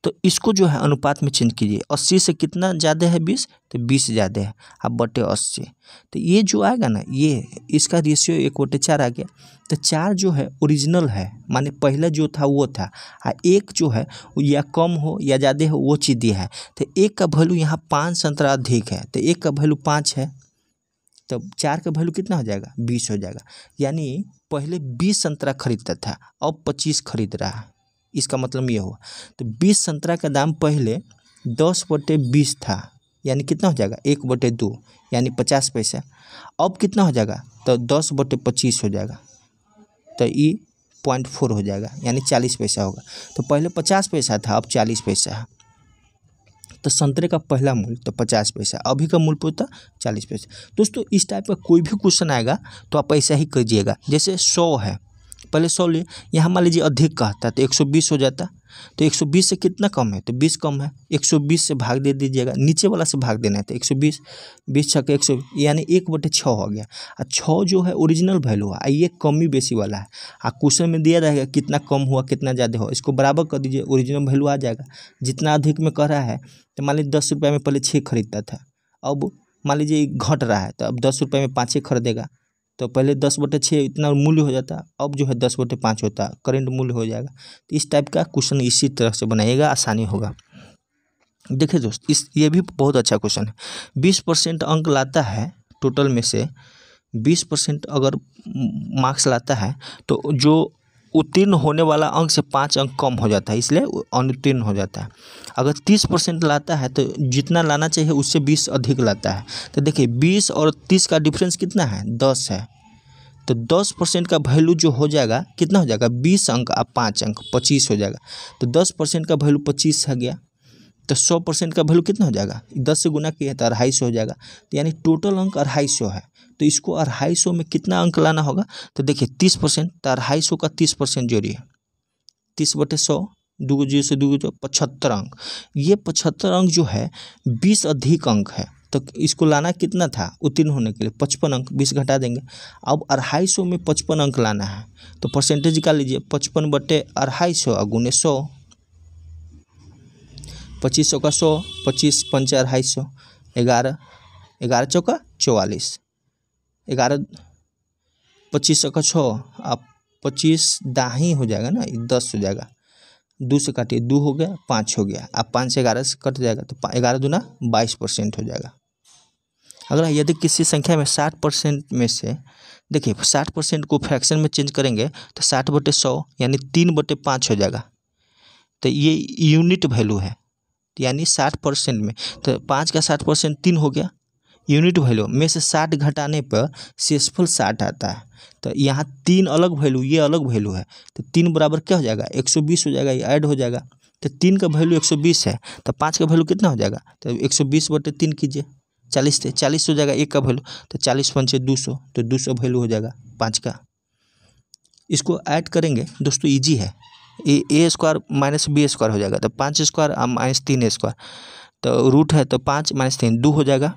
A: तो इसको जो है अनुपात में चेंज कीजिए। 80 से कितना ज़्यादा है? 20, तो 20 ज़्यादा है, अब बटे 80। तो ये जो आएगा ना, ये इसका रेशियो 1/4 आ गया। तो 4 जो है ओरिजिनल है, माने पहले जो था वो था, और 1 जो है या कम हो या ज़्यादा हो वो चीज़ दिया है। तो 1 का वैल्यू यहाँ 5 संतरा अधिक है, तो 1 का वैल्यू 5 है, तो 4 का वैल्यू कितना हो जाएगा? 20 हो जाएगा। यानी पहले 20 संतरा खरीदता था, अब 25 खरीद रहा है, इसका मतलब ये हुआ। तो 20 संतरा का दाम पहले 10/20 था, यानी कितना हो जाएगा? 1/2, यानी 50 पैसा। अब कितना हो जाएगा? तो 10/25 हो जाएगा, तो ये 0.4 हो जाएगा, यानी 40 पैसा होगा। तो पहले 50 पैसा था, अब 40 पैसा है। तो संतरे का पहला मूल्य तो 50 पैसा, अभी का मूल्य होता 40 पैसा। दोस्तों इस टाइप का कोई भी क्वेश्चन आएगा तो आप ऐसा ही कीजिएगा। जैसे 100 है, पहले 100 लिए, यहाँ मान लीजिए अधिक कहता तो 120 हो जाता। तो 120 से कितना कम है? तो 20 कम है, 120 से भाग दे दीजिएगा, नीचे वाला से भाग देना है। तो 120, 20 × 100 यानी 1/6 हो गया। और 6 जो है ओरिजिनल वैल्यू है, ये कमी बेसी वाला है। क्वेश्चन में दिया रहेगा कितना कम हुआ कितना ज़्यादा हुआ, इसको बराबर कर दीजिए, ओरिजिनल वैल्यू आ जाएगा। जितना अधिक में कह रहा है तो मान लीजिए 10 रुपये में पहले 6 खरीदता था, अब मान लीजिए घट रहा है तो अब 10 रुपये में 5 खरीदेगा। तो पहले 10/6 इतना मूल्य हो जाता, अब जो है 10/5 होता, करेंट मूल्य हो जाएगा। तो इस टाइप का क्वेश्चन इसी तरह से बनाइएगा, आसानी होगा। देखिए दोस्त ये भी बहुत अच्छा क्वेश्चन है। 20% अंक लाता है टोटल में से, 20% अगर मार्क्स लाता है तो जो उत्तीर्ण होने वाला अंक से 5 अंक कम हो जाता है, इसलिए अनुत्तीर्ण हो जाता है। अगर 30% लाता है तो जितना लाना चाहिए उससे 20 अधिक लाता है। तो देखिए 20 और 30 का डिफरेंस कितना है? 10 है। तो 10% का वैल्यू जो हो जाएगा कितना हो जाएगा? 20 अंक और 5 अंक 25 हो जाएगा। तो 10% का वैल्यू 25 आ गया। तो 100% का वैल्यू कितना हो जाएगा? 10 से गुना किया तो 250 हो जाएगा। तो यानी टोटल अंक 250 है। तो इसको 250 में कितना अंक लाना होगा? तो देखिए 30%, तो 250 का 30% जोड़िए, 30/100, 2 0 से 2 75 अंक। ये 75 अंक जो है 20 अधिक अंक है। तो इसको लाना कितना था उत्तीर्ण होने के लिए? 55 अंक, 20 घटा देंगे। अब 250 में 55 अंक लाना है, तो परसेंटेज निकाल लीजिए, 55/250 गुने 100, 2500 का 100, 25 × 5 = 250, 11, 11 चौका 44, 11, 2500 का 6, अब 25 दाही हो जाएगा ना, 10 हो जाएगा, 2 से काटिए, 2 हो गया, 5 हो गया, अब 5 से 11 से कट जाएगा, तो 11 दूना 22% हो जाएगा। अगर यदि किसी संख्या में 60% में से, देखिए 60% को फ्रैक्शन में चेंज करेंगे तो 60/100 यानी 3/5 हो जाएगा। तो ये यूनिट वैल्यू है, यानी 60% में, तो 5 का 60% 3 हो गया, यूनिट वैल्यू में से 60 घटाने पर शेषफल 60 आता है। तो यहाँ 3 अलग वैल्यू, ये अलग वैल्यू है, तो 3 बराबर क्या हो जाएगा 120 हो जाएगा, ये ऐड हो जाएगा। तो 3 का वैल्यू 120 है, तो 5 का वैल्यू कितना हो जाएगा, तो 120/3 कीजिए, 40 थे, 40 हो जाएगा एक का वैल्यू, तो 40 पंचे 200, तो 200 वैल्यू हो जाएगा 5 का। इसको ऐड करेंगे दोस्तों, इजी है, ए स्क्वायर माइनस बी स्क्वायर हो जाएगा, तो 5 स्क्वायर माइनस 3 स्क्वायर, तो रूट है तो 5 माइनस 3 2 हो जाएगा।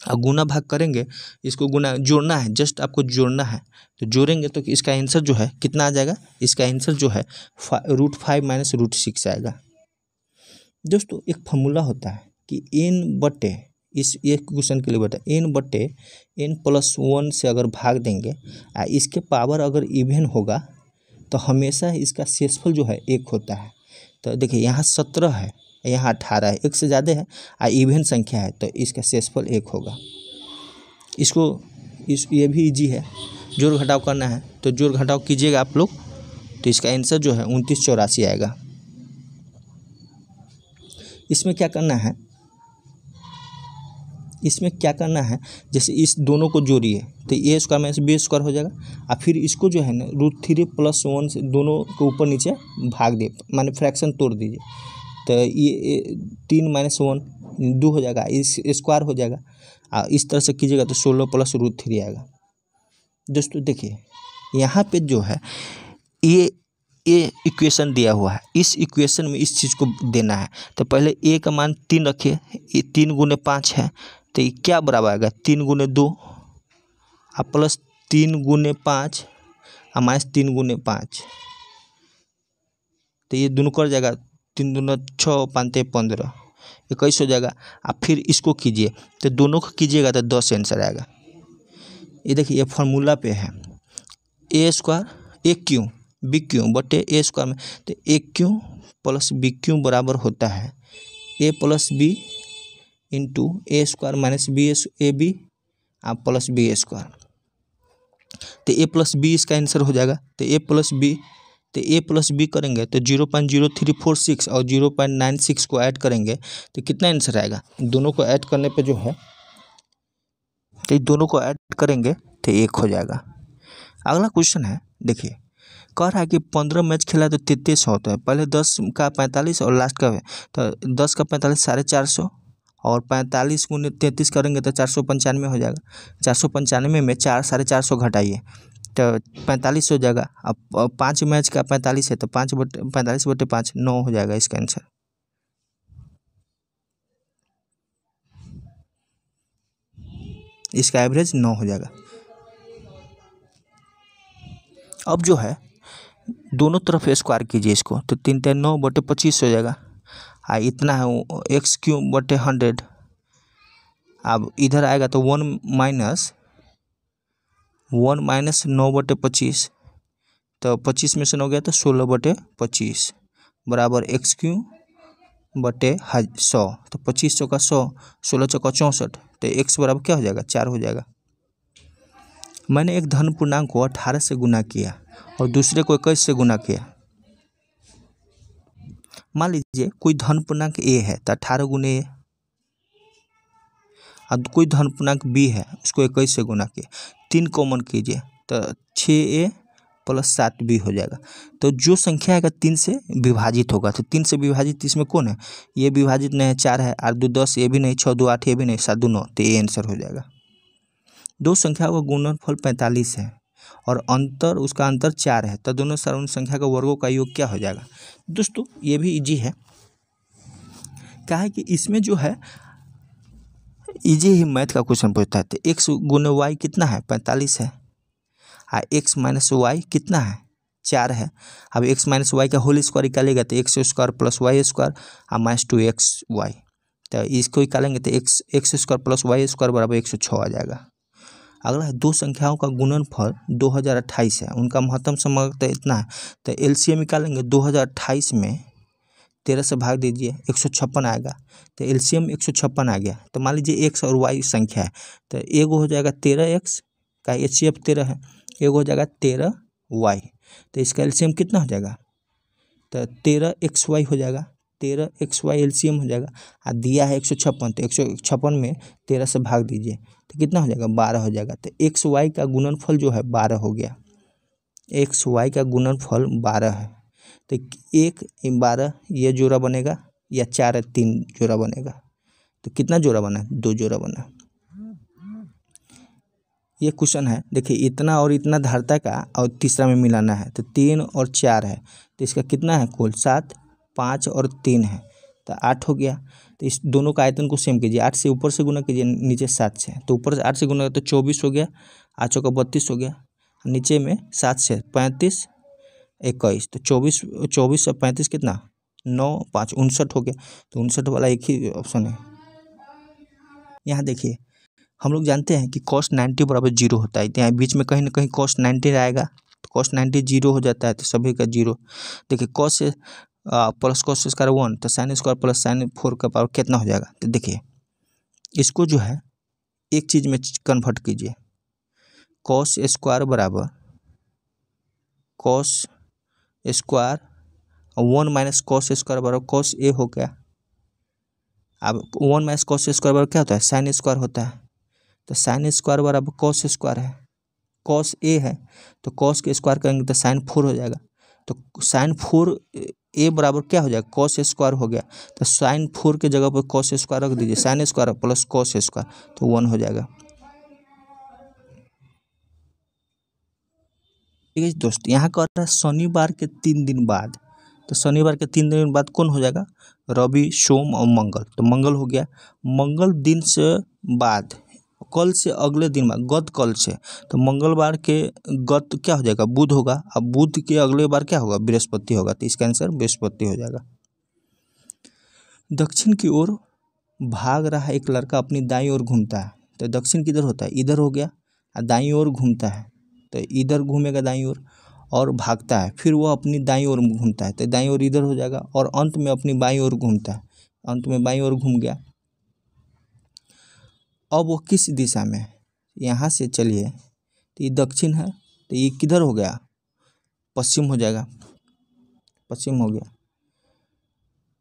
A: और गुना भाग करेंगे, इसको गुना जोड़ना है, जस्ट आपको जोड़ना है, तो जोड़ेंगे तो इसका आंसर जो है कितना आ जाएगा, इसका आंसर जो है √5 माइनस √6 आएगा। दोस्तों एक फॉर्मूला होता है कि n बटे, इस एक क्वेश्चन के लिए बता, n+1 से अगर भाग देंगे, इसके पावर अगर इवन होगा तो हमेशा इसका शेषफल जो है 1 होता है। तो देखिए यहाँ 17 है, यहाँ 18 है, 1 से ज़्यादा है, इवन संख्या है, तो इसका शेषफल 1 होगा। ये भी इजी है, जोड़ घटाव करना है, तो जोड़ घटाव कीजिएगा आप लोग, तो इसका आंसर जो है 2984 आएगा। इसमें क्या करना है, जैसे इस दोनों को जोड़िए, तो ए स्क्वायर माइनस बी स्क्वायर हो जाएगा, और फिर इसको जो है ना √3+1 से दोनों को ऊपर नीचे भाग दे, माने फ्रैक्शन तोड़ दीजिए, तो ये 3 - 1 2 हो जाएगा, इस स्क्वायर हो जाएगा, इस तरह से कीजिएगा तो 16 + √3 आएगा। दोस्तों देखिए यहाँ पे जो है ये इक्वेशन दिया हुआ है, इस इक्वेशन में इस चीज़ को देना है, तो पहले ए का मान 3 रखिए, ये 3 × 5 है, तो ये क्या बराबर आएगा 3 × 2 प्लस 3 × 5 माइनस 3 × 5, तो ये दोनों कर जाएगा, 3 दूना 6 5 15, 21 हो जाएगा। आप फिर इसको कीजिए, तो दोनों को कीजिएगा तो 10 आंसर आएगा। ये देखिए ये फार्मूला पे है, ए स्क्वायर AQ BQ बटे ए स्क्वायर में, तो AQ + BQ बराबर होता है A + B into A square minus AB plus B square, तो A + B इसका आंसर हो जाएगा। तो A + B करेंगे तो 0.0346 और 0.96 को ऐड करेंगे तो कितना आंसर आएगा, दोनों को ऐड करने पे जो है, तो दोनों को ऐड करेंगे तो 1 हो जाएगा। अगला क्वेश्चन है, देखिए कह रहा है कि 15 मैच खेला तो 33 होता है, पहले 10 का 45 और लास्ट का, तो 10 का 45 450, और 45 × 33 करेंगे तो 495 हो जाएगा। 495 में 450 घटाइए तो 45 हो जाएगा। अब 5 मैच का 45 है, तो 45/5 9 हो जाएगा इसका आंसर। इसका एवरेज 9 हो जाएगा। अब जो है दोनों तरफ स्क्वायर कीजिए इसको, तो 3 × 9/25 हो जाएगा, इतना है x³/100। अब इधर आएगा तो 1 - 9/25, तो 25 में से 9 गया तो 16/25 बराबर x³/100, तो 25 चौका 100, 16 चौका 64, तो x बराबर क्या हो जाएगा 4 हो जाएगा। मैंने एक धन पूर्णांक को 18 से गुना किया और दूसरे को 21 से गुना किया। मान लीजिए कोई धन पूर्णांक a है तो 18 × a, और कोई धन पूर्णांक b है उसको 21 से गुना किया, 3 कॉमन कीजिए तो 6a + 7b हो जाएगा। तो जो संख्या आएगा 3 से विभाजित होगा, तो 3 से विभाजित इसमें कौन है, ये विभाजित नहीं है, 4 है, 8 × 2 = 10, ये भी नहीं, 6 × 2 = 8, ये भी नहीं, 7 × 2 = 9, तो ये आंसर हो जाएगा। दो संख्याओं का गुणनफल 45 है और उसका अंतर 4 है, तो दोनों सर्ण संख्या का वर्गों का योग क्या हो जाएगा। दोस्तों ये भी इजी है, क्या है कि इसमें जो है इजी ही मैथ का क्वेश्चन पूछता है। तो x × y कितना है 45 है, x - y कितना है 4 है। अब x - y का होल स्क्वायर निकालेगा तो x² + y² माइनस 2xy, तो इसको निकालेंगे तो x² + y² बराबर 106 आ जाएगा। अगला है दो संख्याओं का गुणनफल 2028 है, उनका महत्तम समग्र इतना है, तो एलसीएम निकालेंगे। 2028 में 13 से भाग दीजिए 156 आएगा, तो एलसीएम 156 आ गया। तो मान लीजिए x और y संख्या है, तो एगो हो जाएगा 13x का HCF 13 है, एगो हो जाएगा 13y, तो इसका एलसीएम कितना हो जाएगा, तो 13xy हो जाएगा। 13 XY एलसीएम हो जाएगा। दिया है 156, तो 156 में 13 से भाग दीजिए तो कितना हो जाएगा, 12 हो जाएगा। तो XY का गुणनफल जो है 12 हो गया। XY का गुणनफल 12 है। तो 1 12 ये जोड़ा बनेगा, या 4 3 जोड़ा बनेगा। तो कितना जोड़ा बना, 2 जोड़ा बना। ये क्वेश्चन है, देखिए इतना और इतना धारता का और तीसरा में मिलाना है, तो 3 और 4 है, तो इसका कितना है कुल 7, 5 और 3 है, तो 8 हो गया। तो इस दोनों का आयतन को सेम कीजिए, 8 से ऊपर से गुना कीजिए, नीचे 7 से, तो ऊपर से 8 से गुना तो 24 हो गया, 8 का 32 हो गया, नीचे में 7 से 35 21, तो 24 से 35 कितना 9 5 59 हो गया। तो 59 वाला एक ही ऑप्शन है। यहाँ देखिए हम लोग जानते हैं कि cos 90 बराबर 0 होता है, तो यहाँ बीच में कहीं ना कहीं cos 90 आएगा, तो cos 90 0 हो जाता है, तो सभी का 0। देखिए cos से प्लस cos स्क्वायर 1, तो साइन स्क्वायर प्लस साइन 4 का पावर कितना हो जाएगा। तो देखिए इसको जो है एक चीज़ में कन्वर्ट कीजिए, cos स्क्वायर बराबर cos square 1 minus cos square बराबर cos a हो गया। अब 1 माइनस cos स्क्वायर बराबर क्या होता है, साइन स्क्वायर होता है, तो साइन स्क्वायर बराबर कॉस स्क्वायर है, कॉस ए है, तो कॉस के स्क्वायर करेंगे तो साइन 4 हो जाएगा। तो साइन 4 ए बराबर क्या हो जाएगा, कॉस स्क्वायर हो गया। तो साइन 4 के जगह पर कॉस स्क्वायर रख दीजिए, sine square plus cos square, तो 1 हो जाएगा। ठीक है दोस्त, यहाँ कह रहा है शनिवार के 3 दिन बाद, तो शनिवार के 3 दिन बाद कौन हो जाएगा, रवि सोम और मंगल, तो मंगल हो गया। मंगल दिन से बाद, कल से अगले दिन बाद, गत कल से, तो मंगलवार के गत क्या हो जाएगा, बुध होगा। अब बुध के अगले बार क्या होगा, बृहस्पति होगा, तो इसका आंसर बृहस्पति हो जाएगा। दक्षिण की ओर भाग रहा एक लड़का अपनी दाईं ओर घूमता है, तो दक्षिण किधर होता है, इधर हो गया, और दाईं ओर घूमता है, तो इधर घूमेगा दाईं ओर, और भागता है, फिर वो अपनी दाईं ओर घूमता है, तो दाईं ओर इधर हो जाएगा, और अंत में अपनी बाईं ओर घूमता है, अंत में बाईं ओर घूम गया। अब वो किस दिशा में, यहाँ से चलिए, तो ये दक्षिण है, तो ये किधर हो गया, पश्चिम हो जाएगा, पश्चिम हो गया।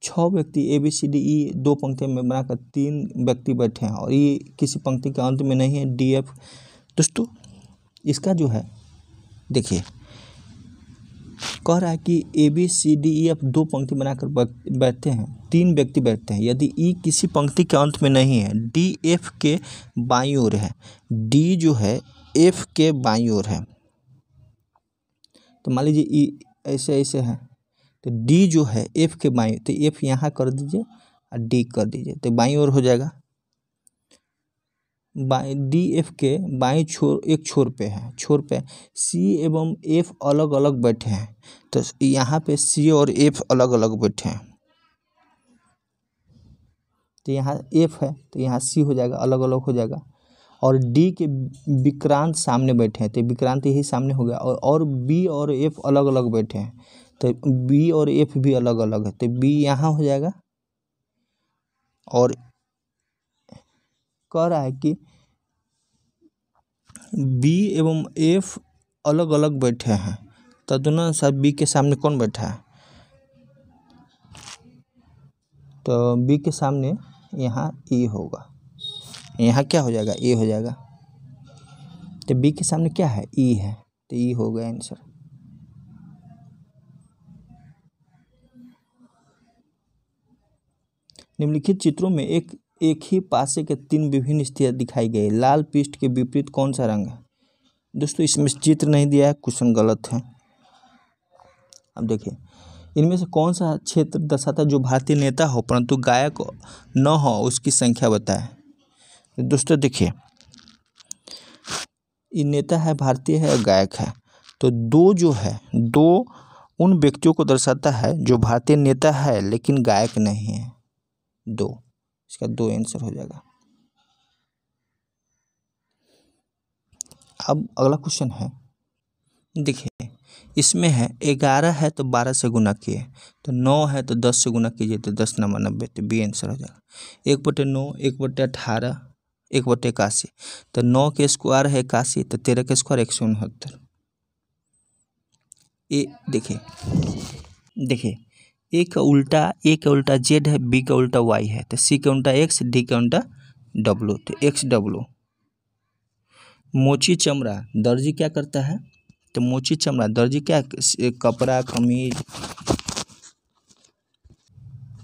A: 6 व्यक्ति ABCDE 2 पंक्तियों में बनाकर 3 व्यक्ति बैठे हैं, और ये किसी पंक्ति के अंत में नहीं है, DF। दोस्तों इसका जो है देखिए कह रहा है कि ABCDEF 2 पंक्ति बनाकर बैठते हैं, 3 व्यक्ति बैठते हैं, यदि ई किसी पंक्ति के अंत में नहीं है, DF के बाईं ओर है, D जो है F के बाईं ओर है, तो मान लीजिए ई ऐसे ऐसे है, तो D जो है F के बाईं, तो F यहाँ कर दीजिए और D कर दीजिए, तो बाईं ओर हो जाएगा। DF के बाईं छोर, एक छोर पे है, छोर पे C एवं F अलग अलग बैठे हैं, तो यहाँ पे C और F अलग अलग बैठे हैं, तो यहाँ F है, तो यहाँ C हो जाएगा, अलग अलग हो जाएगा। और D के विक्रांत सामने बैठे हैं, तो विक्रांत यही सामने हो गया, और B और F अलग अलग बैठे हैं, तो B और F भी अलग अलग है, तो B यहाँ हो जाएगा। और कह रहा है कि B एवं F अलग अलग बैठे हैं, तदनुसार B के सामने कौन बैठा है, तो B के सामने यहाँ E होगा, यहाँ क्या हो जाएगा, A हो जाएगा, तो B के सामने क्या है, E है, तो E हो गया आंसर। निम्नलिखित चित्रों में एक ही पासे के 3 विभिन्न स्थितियाँ दिखाई गई, लाल पृष्ठ के विपरीत कौन सा रंग है। दोस्तों इसमें चित्र नहीं दिया है, क्वेश्चन गलत है। अब देखिए इनमें से कौन सा क्षेत्र दर्शाता है जो भारतीय नेता हो परंतु गायक न हो, उसकी संख्या बताएं। दोस्तों देखिए ये नेता है, भारतीय है और गायक है, तो 2 जो है, 2 उन व्यक्तियों को दर्शाता है जो भारतीय नेता है लेकिन गायक नहीं है, 2, इसका 2 आंसर हो जाएगा। अब अगला क्वेश्चन है, देखिए इसमें है 11 है तो 12 से गुना किए, तो 9 है तो 10 से गुना कीजिए, तो 10 9 90, तो B आंसर हो जाएगा। 1/9, 1/18, 1/81, तो 9 के स्क्वायर है 81, तो 13 के स्क्वायर 169। ये देखिए ए का उल्टा जेड है, बी का उल्टा वाई है, तो सी का उल्टा एक्स, डी का उल्टा डब्लू, तो एक्स डब्लू। मोची चमड़ा दर्जी क्या करता है, तो मोची चमड़ा दर्जी क्या, कपड़ा कमीज,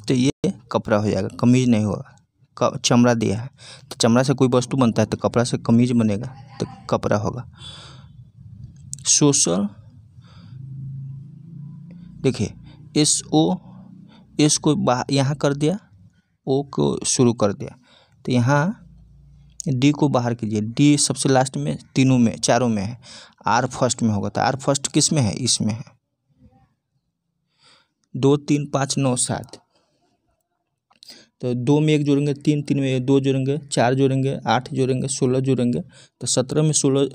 A: तो ये कपड़ा हो जाएगा, कमीज नहीं होगा। चमड़ा दिया है तो चमड़ा से कोई वस्तु बनता है, तो कपड़ा से कमीज बनेगा, तो कपड़ा होगा। सोशल, देखिए एस को यहाँ कर दिया, ओ को शुरू कर दिया, तो यहाँ डी को बाहर कीजिए। डी सबसे लास्ट में, तीनों में, चारों में है। आर फर्स्ट में होगा, तो आर फर्स्ट किस में है, इसमें है। 2 3 5 9 7, तो 2 में 1 जोड़ेंगे, 3 में 2 जोड़ेंगे, 4 जोड़ेंगे, 8 जोड़ेंगे, 16 जोड़ेंगे, तो 17 में 16,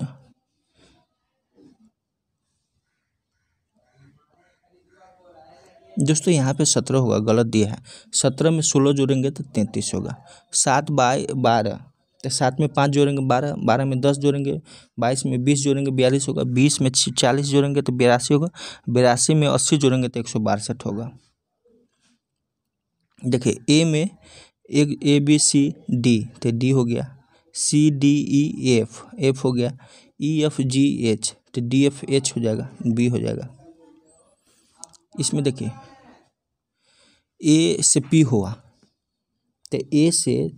A: दोस्तों यहाँ पे 17 होगा, गलत दिया है। 17 में 16 जोड़ेंगे तो 33 होगा। 7 बाई 12, तो 7 में 5 जोड़ेंगे 12, 12 में 10 जोड़ेंगे 22, में 20 जोड़ेंगे 42 होगा, 20 में 40 जोड़ेंगे तो 82 होगा, 82 में 80 जोड़ेंगे तो 162 होगा। देखिए ए में एक ए बी सी डी, तो डी हो गया। C D E F, F हो गया। ई एफ जी एच, तो डी एफ एच हो जाएगा, बी हो जाएगा। इसमें देखिए ए से पी हुआ, तो ए से,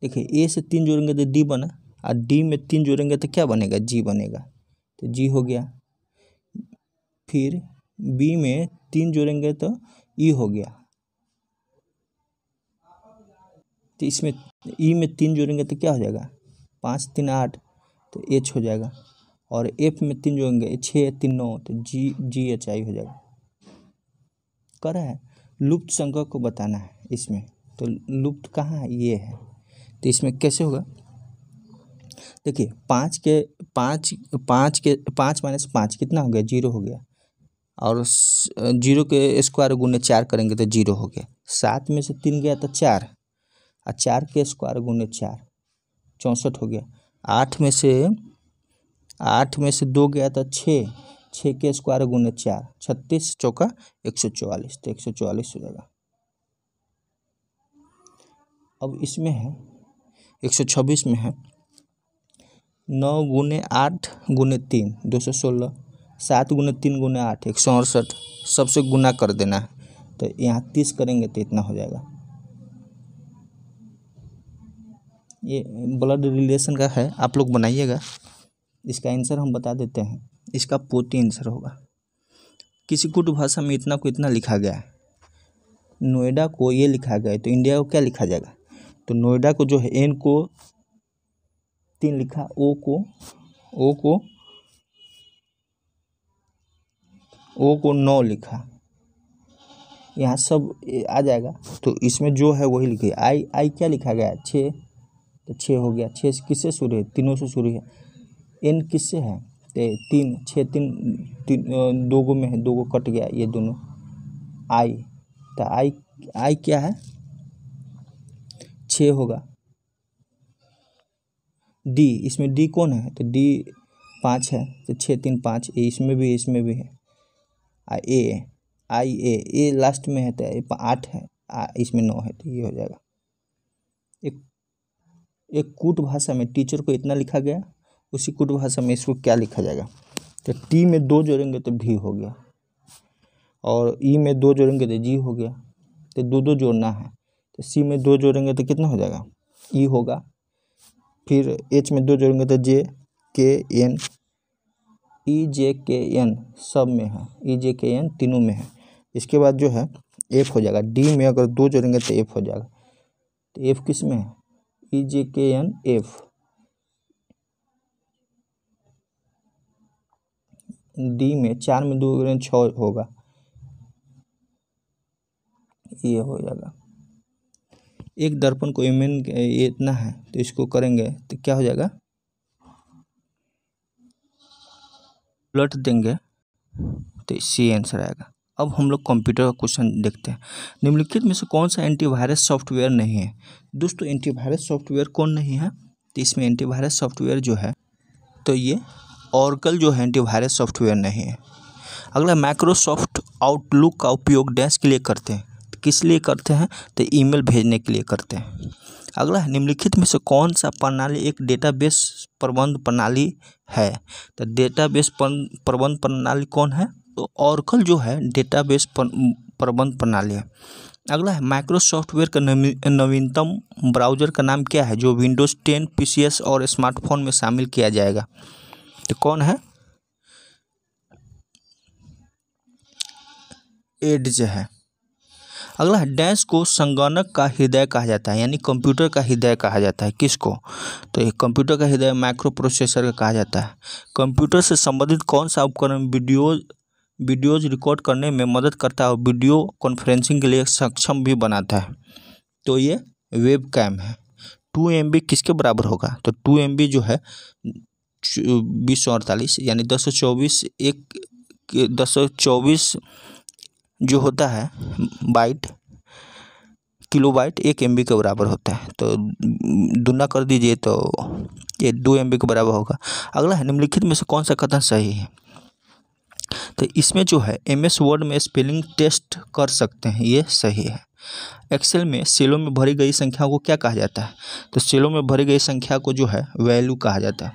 A: देखिए ए से 3 जोड़ेंगे तो डी बना, और डी में 3 जोड़ेंगे तो क्या बनेगा, जी बनेगा, तो जी हो गया। फिर बी में 3 जोड़ेंगे तो ई हो गया, तो इसमें ई में 3 जोड़ेंगे तो क्या हो जाएगा, 5 3 8, तो एच हो जाएगा। और एफ में 3 जोड़ेंगे, 6 3 9, तो जी एच आई हो जाएगा। कर रहा है लुप्त संख्या को बताना है इसमें, तो लुप्त कहाँ है, ये है, तो इसमें कैसे होगा, देखिए 5 माइनस 5 कितना हो गया, 0 हो गया, और 0 के स्क्वायर गुने 4 करेंगे तो 0 हो गया। 7 में से 3 गया तो 4, और 4 के स्क्वायर गुने 4, 64 हो गया। 8 में से 2 गया तो 6, 6 के स्क्वायर गुने 4, 36 चौका 144, तो 144 हो जाएगा। अब इसमें है 126 में है 9 गुने 8 गुने 3 216, 7 गुने 3 गुने 8 168, सबसे गुना कर देना है, तो यहाँ 30 करेंगे तो इतना हो जाएगा। ये ब्लड रिलेशन का है, आप लोग बनाइएगा। इसका आंसर हम बता देते हैं, इसका पोती आंसर होगा। किसी कुट भाषा में इतना को इतना लिखा गया है, नोएडा को ये लिखा गया है, तो इंडिया को क्या लिखा जाएगा, तो नोएडा को जो है एन को 3 लिखा, ओ को 9 लिखा, यहाँ सब आ जाएगा, तो इसमें जो है वही लिखिए। आई क्या लिखा गया है, 6, तो 6 हो गया। 6 किससे शुरू है, तीनों से शुरू है। एन किससे है, तो 3, 6 3 2 गो में है, 2 गो कट गया ये दोनों। आई, तो आई क्या है, 6 होगा। डी, इसमें डी कौन है, तो डी 5 है, तो 6 3 5, इसमें भी है। ए लास्ट में है तो 8 है, इसमें 9 है, तो ये हो जाएगा। एक कूट भाषा में टीचर को इतना लिखा गया, उसी कूट भाषा में इसको क्या लिखा जाएगा, तो टी में 2 जोड़ेंगे तो भी हो गया, और ई में 2 जोड़ेंगे तो जी हो गया, तो 2 जोड़ना है, तो सी में 2 जोड़ेंगे तो कितना हो जाएगा, ई होगा। फिर एच में 2 जोड़ेंगे तो जे के एन, ई जे के एन सब में है, ई जे के एन तीनों में है। इसके बाद जो है एफ हो जाएगा, डी में अगर 2 जोड़ेंगे तो एफ हो जाएगा, तो एफ किस में है, ई जे के एन एफ। डी में 4 में 2 6 होगा, ये हो जाएगा। एक दर्पण को एम एन ये इतना है, तो इसको करेंगे तो क्या हो जाएगा, उलट देंगे तो सी आंसर आएगा। अब हम लोग कंप्यूटर का क्वेश्चन देखते हैं। निम्नलिखित में से कौन सा एंटीवायरस सॉफ्टवेयर नहीं है। दोस्तों एंटीवायरस सॉफ्टवेयर कौन नहीं है, तो इसमें एंटीवायरस सॉफ्टवेयर जो है, तो ये ऑरेकल जो है एंटीवायरस सॉफ्टवेयर नहीं है। अगला, माइक्रोसॉफ्ट आउटलुक का उपयोग डैश के लिए करते हैं, किस लिए करते हैं, तो ईमेल भेजने के लिए करते हैं। अगला, निम्नलिखित में से कौन सा प्रणाली एक डेटाबेस प्रबंध प्रणाली है, तो डेटाबेस प्रबंध प्रणाली कौन है, तो ऑरेकल जो है डेटाबेस प्रबंध प्रणाली है। अगला है, माइक्रोसॉफ्ट सॉफ्टवेयर का नवीनतम ब्राउज़र का नाम क्या है जो विंडोज़ 10 पीसीएस और स्मार्टफोन में शामिल किया जाएगा, तो कौन है, एड्ज है। अगला है, डैश को संगणक का हृदय कहा जाता है, यानी कंप्यूटर का हृदय कहा जाता है, किसको, तो ये कंप्यूटर का हृदय माइक्रो प्रोसेसर का कहा जाता है। कंप्यूटर से संबंधित कौन सा उपकरण वीडियोज रिकॉर्ड करने में मदद करता है और वीडियो कॉन्फ्रेंसिंग के लिए सक्षम भी बनाता है, तो ये वेब कैम है। 2 MB किसके बराबर होगा, तो 2 MB जो है 2048 यानी 1024 जो होता है बाइट, किलोबाइट 1 MB के बराबर होता है, तो दुना कर दीजिए तो ये 2 MB के बराबर होगा। अगला है, निम्नलिखित में से कौन सा कथन सही है, तो इसमें जो है MS वर्ड में स्पेलिंग टेस्ट कर सकते हैं, ये सही है। एक्सेल में सेलों में भरी गई संख्या को क्या कहा जाता है, तो सेलों में भरी गई संख्या को जो है वैल्यू कहा जाता है।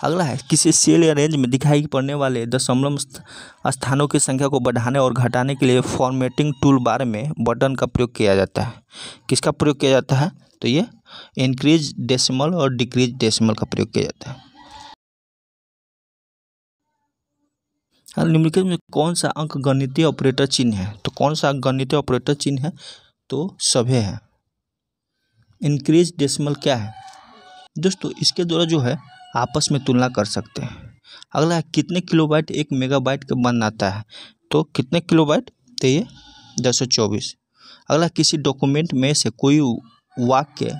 A: अगला है, किसी सेल या रेंज में दिखाई पड़ने वाले दशमलव स्थानों की संख्या को बढ़ाने और घटाने के लिए फॉर्मेटिंग टूल बार में बटन का प्रयोग किया जाता है, किसका प्रयोग किया जाता है, तो ये इंक्रीज डेसिमल और डिक्रीज डेसिमल का प्रयोग किया जाता है। निम्नलिखित में कौन सा अंक गणितीय ऑपरेटर चिन्ह है, तो कौन सा गणितीय ऑपरेटर चिन्ह है, तो सभी है। इंक्रीज डेसिमल क्या है दोस्तों, इसके द्वारा जो है आपस में तुलना कर सकते हैं। अगला है, कितने किलोबाइट 1 मेगाबाइट का बनाता है, तो कितने किलोबाइट, तो ये 224। अगला, किसी डॉक्यूमेंट में से कोई वाक्य